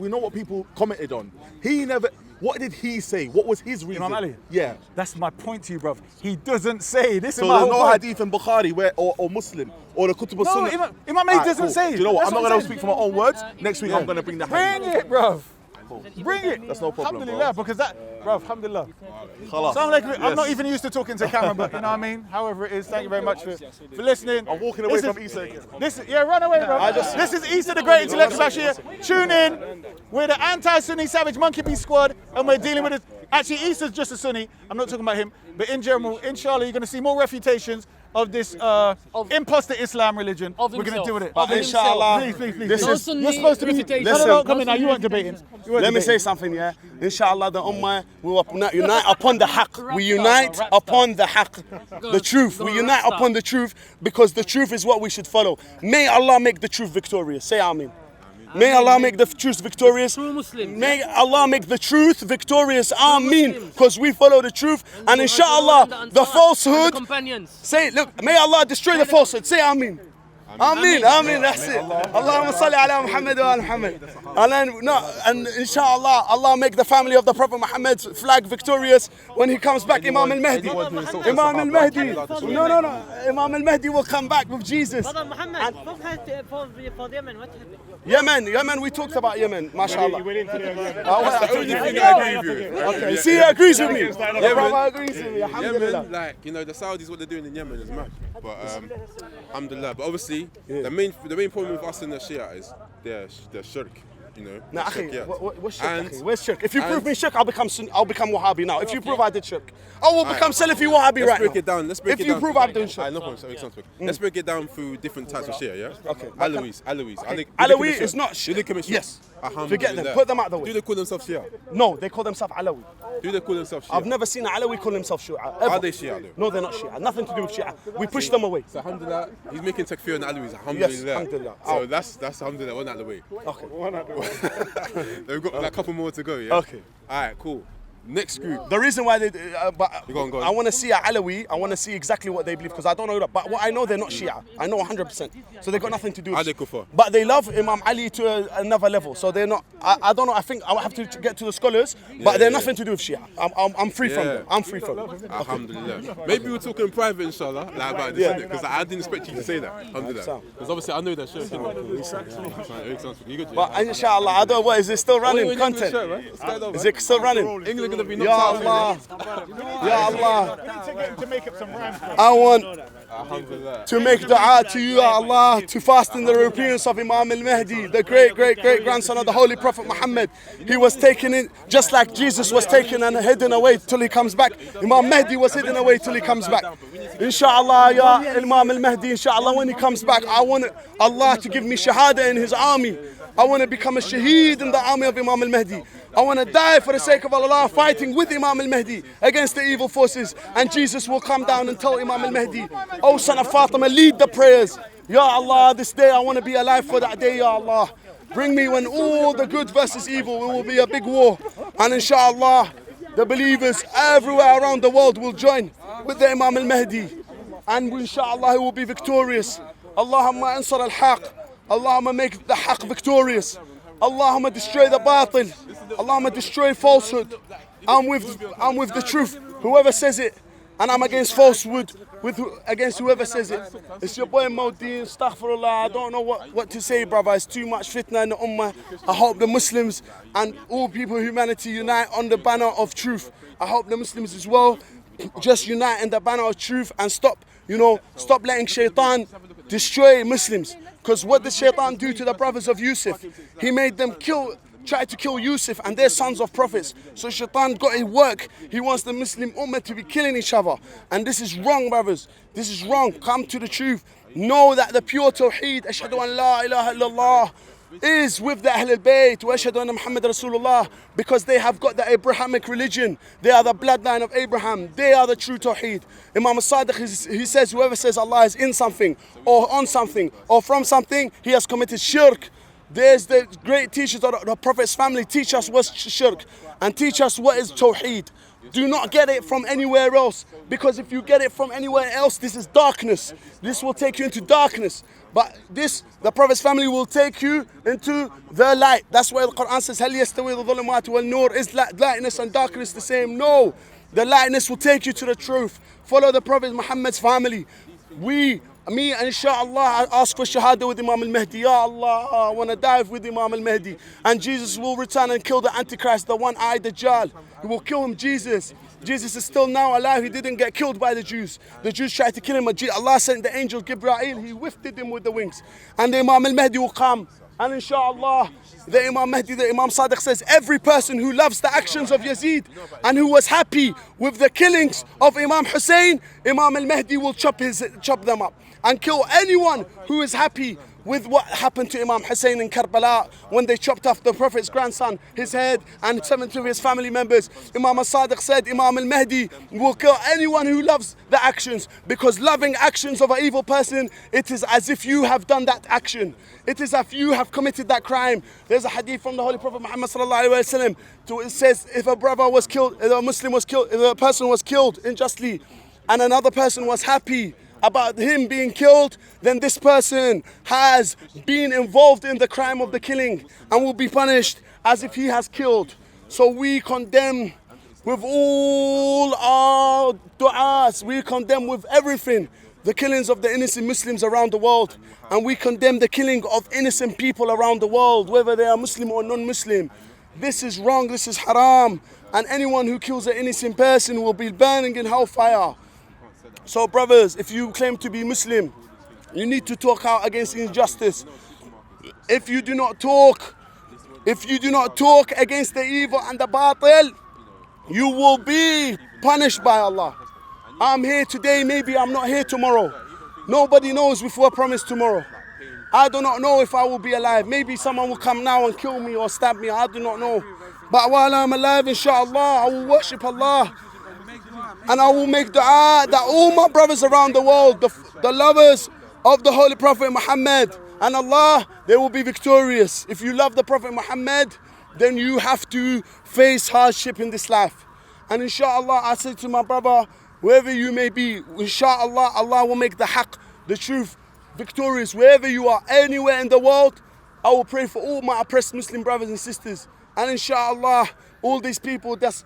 know what people commented on. He never. What did he say? What was his reason? Imam Ali? Yeah. That's my point to you, bruv. He doesn't say. This So is my there's whole no point. hadith in Bukhari or Muslim or the Kutub No, al-Sunnah. Imam Ali Alright, doesn't cool. say. Do you know what? That's I'm not what going I'm to speak from my own words. Next week I'm going to bring the Bring hadith. it, bruv. cool. Bring it. That's no problem, Alhamdulillah, bro. because that, bro, alhamdulillah. Khalas. I'm not even used to talking to camera, but you know what I mean? However it is, thank you very much for listening. I'm walking away from Eesa again. Run away, bro. This is Eesa the Great Intellectual here. Tune in. We're the anti-Sunni Savage Monkey Beast Squad, and we're dealing with it. Actually, Easa's just a Sunni. I'm not talking about him. But in general, inshallah, you're going to see more refutations of this imposter Islam religion. We're going to deal with it. But inshallah, please. You're supposed to be. No, come in now. You weren't debating. Let me say something, yeah. Inshallah, the Ummah will unite upon the haqq. We unite upon the haqq, the truth. We unite upon the truth because the truth is what we should follow. May Allah make the truth victorious. Say Ameen. May Allah make the truth victorious. May Allah make the truth victorious. Ameen. Because we follow the truth. And inshallah, the falsehood. Say, look, may Allah destroy the falsehood. Say Ameen. Ameen. That's it. Allahumma salli ala Muhammad wa ala Muhammad. And inshallah, Allah make the family of the Prophet Muhammad's flag victorious when he comes back, Imam al-Mahdi. Imam al-Mahdi. No. Imam al-Mahdi will come back with Jesus. Yemen, we talked about Yemen, mashallah. That's the only thing I agree with you. Okay, see, he agrees with me. Your brother agrees with me, alhamdulillah. Yemen, like, you know, the Saudis, what they're doing in Yemen is mad. But, alhamdulillah. But obviously, the main problem with us in the Shia is their shirk. You know, nah, what's shirk? Where's shirk? If you prove me shirk, I'll become Wahhabi now. If you prove I did shirk, I will become Salafi Wahhabi right now. Let's break it down. If you prove I'm doing shirk. No problem. Let's break it down through different types of Shia, yeah? Okay. Alawi's. Alawi is not Shia. Do they commit shirk? Yes. Forget them. Put them out the way. Do they call themselves Shia? No, they call themselves Alawi. Do they call themselves Shia? I've never seen an Alawi call himself Shia. Are they Shia though? No, they're not Shia. Nothing to do with Shia. We push them away. So alhamdulillah, he's making takfir on the Alawis. Alhamdulillah. Yes, alhamdulillah. So that's alhamdulillah, one out of the way. Okay. One out of the way. We've got like a couple more to go, yeah? Okay. Alright, cool. Next group. The reason why they, Go on. I want to see Alawi. I want to see exactly what they believe because I don't know that. But what I know, they're not Shia. I know 100%. So they've got nothing to do with. Are they kuffar? But they love Imam Ali to another level. So they're not. I don't know. I think I'll have to get to the scholars. But they're nothing to do with Shia. I'm free from them. I'm free from them. Alhamdulillah. Maybe we'll talk in private, inshallah, like about this, because I didn't expect you to say that. Alhamdulillah. Because obviously I know that show. But inshallah, I don't know. What is it still running? Content. Is it still running? England gonna be Ya Allah. Ya Allah. To make up some rhymes. I want to make dua to you, Ya Allah, to fast in the appearance of Imam al-Mahdi, the great grandson of the Holy Prophet Muhammad. He was taken in, just like Jesus was taken and hidden away till he comes back. Imam Mahdi was hidden away till he comes back. Inshallah, Ya Imam al-Mahdi, inshallah, when he comes back, I want Allah to give me shahada in his army. I want to become a shaheed in the army of Imam al-Mahdi. I want to die for the sake of Allah, fighting with Imam al-Mahdi against the evil forces. And Jesus will come down and tell Imam al-Mahdi, "Oh son of Fatima, lead the prayers. Ya Allah, this day I want to be alive for that day, Ya Allah. Bring me when all the good versus evil, it will be a big war. And inshallah, the believers everywhere around the world will join with the Imam al-Mahdi. And inshallah, he will be victorious. Allahumma ansar al-haq. Allahumma make the haq victorious. Allahumma destroy the batil. Allahumma destroy falsehood. I'm with the truth. Whoever says it, and I'm against falsehood against whoever says it. It's your boy Deen. Astaghfirullah. I don't know what to say, brother. It's too much fitna in the ummah. I hope the Muslims and all people, humanity, unite on the banner of truth. I hope the Muslims as well just unite in the banner of truth and stop letting shaitan destroy Muslims. Because what did shaitan do to the brothers of Yusuf? He made them try to kill Yusuf and their sons of prophets. So shaitan got his work. He wants the Muslim ummah to be killing each other. And this is wrong, brothers. This is wrong. Come to the truth. Know that the pure tawheed, ashhadu an la ilaha illallah, is with the Ahl al-Bayt wa ashhadu anna Muhammad Rasulullah, because they have got the Abrahamic religion. They are the bloodline of Abraham. They are the true tawheed. Imam al-Sadiq, he says, whoever says Allah is in something or on something or from something, he has committed shirk. There's the great teachers of the Prophet's family teach us what's shirk and teach us what is tawheed. Do not get it from anywhere else, because if you get it from anywhere else, this is darkness. This will take you into darkness. But the Prophet's family will take you into the light. That's why the Quran says, هَلْ يَسْتَوِي الظُّلُمَاتُ وَالنُّورُ. Is lightness and darkness the same? No. The lightness will take you to the truth. Follow the Prophet Muhammad's family. We Me, inshallah, I ask for shahada with Imam al-Mahdi. Ya Allah, I want to dive with Imam al-Mahdi. And Jesus will return and kill the Antichrist, the one-eyed Dajjal. He will kill him, Jesus. Jesus is still now alive. He didn't get killed by the Jews. The Jews tried to kill him. Allah sent the angel Gibreel. He wafted him with the wings. And the Imam al-Mahdi will come. And inshallah, the Imam Mahdi, the Imam Sadiq says, every person who loves the actions of Yazid and who was happy with the killings of Imam Hussein, Imam al-Mahdi will chop them up and kill anyone who is happy with what happened to Imam Hussein in Karbala when they chopped off the Prophet's grandson, his head, and 7 of his family members. Imam al-Sadiq said Imam al-Mahdi will kill anyone who loves the actions, because loving actions of an evil person, it is as if you have done that action. It is as if you have committed that crime. There's a hadith from the Holy Prophet Muhammad sallallahu alaihi wasallam. It says if a brother was killed, if a Muslim was killed, if a person was killed unjustly, and another person was happy about him being killed, then this person has been involved in the crime of the killing and will be punished as if he has killed. So we condemn with all our du'as, we condemn with everything the killings of the innocent Muslims around the world, and we condemn the killing of innocent people around the world, whether they are Muslim or non-Muslim. This is wrong, this is haram, and anyone who kills an innocent person will be burning in hellfire. So brothers, if you claim to be Muslim, you need to talk out against injustice. If you do not talk against the evil and the batil, you will be punished by Allah. I'm here today, maybe I'm not here tomorrow. Nobody knows if we're promised tomorrow. I do not know if I will be alive. Maybe someone will come now and kill me or stab me, I do not know. But while I'm alive, inshallah, I will worship Allah. And I will make dua that all my brothers around the world, the lovers of the Holy Prophet Muhammad and Allah, they will be victorious. If you love the Prophet Muhammad, then you have to face hardship in this life. And inshallah, I say to my brother, wherever you may be, inshallah, Allah will make the haqq, the truth, victorious. Wherever you are, anywhere in the world, I will pray for all my oppressed Muslim brothers and sisters. And inshallah, all these people that's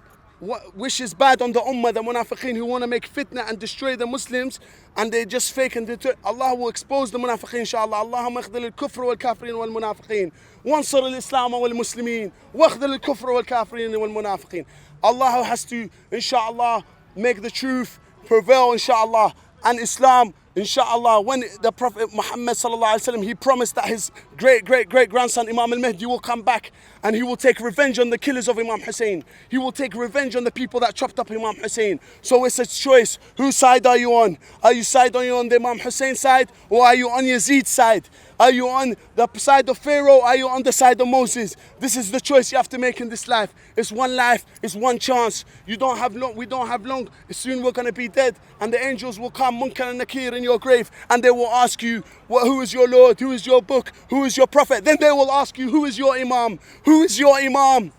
wishes bad on the ummah, the munafiqeen who want to make fitna and destroy the Muslims, and they just fake and Allah will expose the munafiqeen inshallah. Allahumma akhdhil al-kufr wal-kafirin wal-munafiqeen wansur al-islam wal-muslimin wakhdhil al-kufr wal-kafirin wal-munafiqeen. Allah has to inshallah make the truth prevail inshallah, and Islam inshallah. When the Prophet Muhammad sallallahu alaihi wasallam, he promised that his great grandson Imam al-Mahdi will come back and he will take revenge on the killers of Imam Hussein. He will take revenge on the people that chopped up Imam Hussein. So it's a choice. Whose side are you on? Are you on the Imam Hussein side, or are you on Yazid's side? Are you on the side of Pharaoh? Are you on the side of Moses? This is the choice you have to make in this life. It's one life, it's one chance. We don't have long. Soon we're going to be dead, and the angels will come, Munkar and Nakir, in your grave, and they will ask you, who is your Lord? Who is your book? Who is your prophet? Then they will ask you, who is your Imam? Who is your Imam?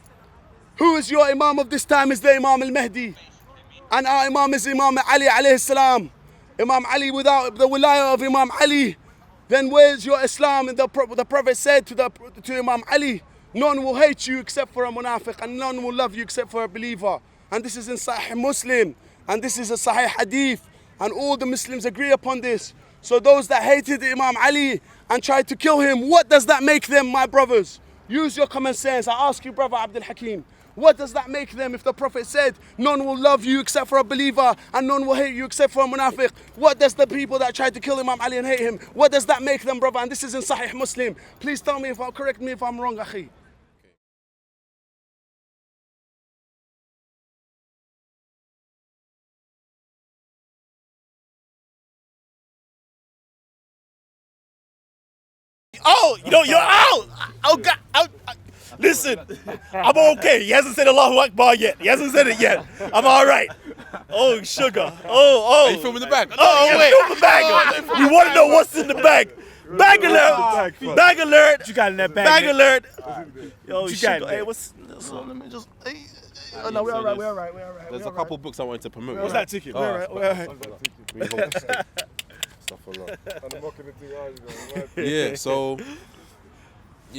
Who is your Imam of this time? Is the Imam al-Mahdi. And our Imam is Imam Ali alayhi salam. Imam Ali, without the wilayah of Imam Ali, then where's your Islam? And the Prophet said to Imam Ali, none will hate you except for a munafiq, and none will love you except for a believer. And this is in Sahih Muslim, and this is a Sahih Hadith, and all the Muslims agree upon this. So those that hated Imam Ali and tried to kill him, what does that make them, my brothers? Use your common sense. I ask you, brother Abdul Hakym, what does that make them if the Prophet said, none will love you except for a believer and none will hate you except for a munafiq? What does the people that tried to kill Imam Ali and hate him, what does that make them, brother? And this is in Sahih Muslim. Please tell me correct me if I'm wrong, akhi. Oh, you're out. Oh God. Listen, I'm okay. He hasn't said Allahu Akbar yet. He hasn't said it yet. I'm all right. Oh, sugar. Oh. Are you filming the bag? Oh, wait. Film the bag. You want to know what's in the bag? Bag alert. Bag alert. What you got in that bag? Bag alert. Yo, sugar. Hey, what's... So let me just... Hey. Oh, no, we're all right. There's a couple books I wanted to promote. What's that ticket? We're all right. Yeah, so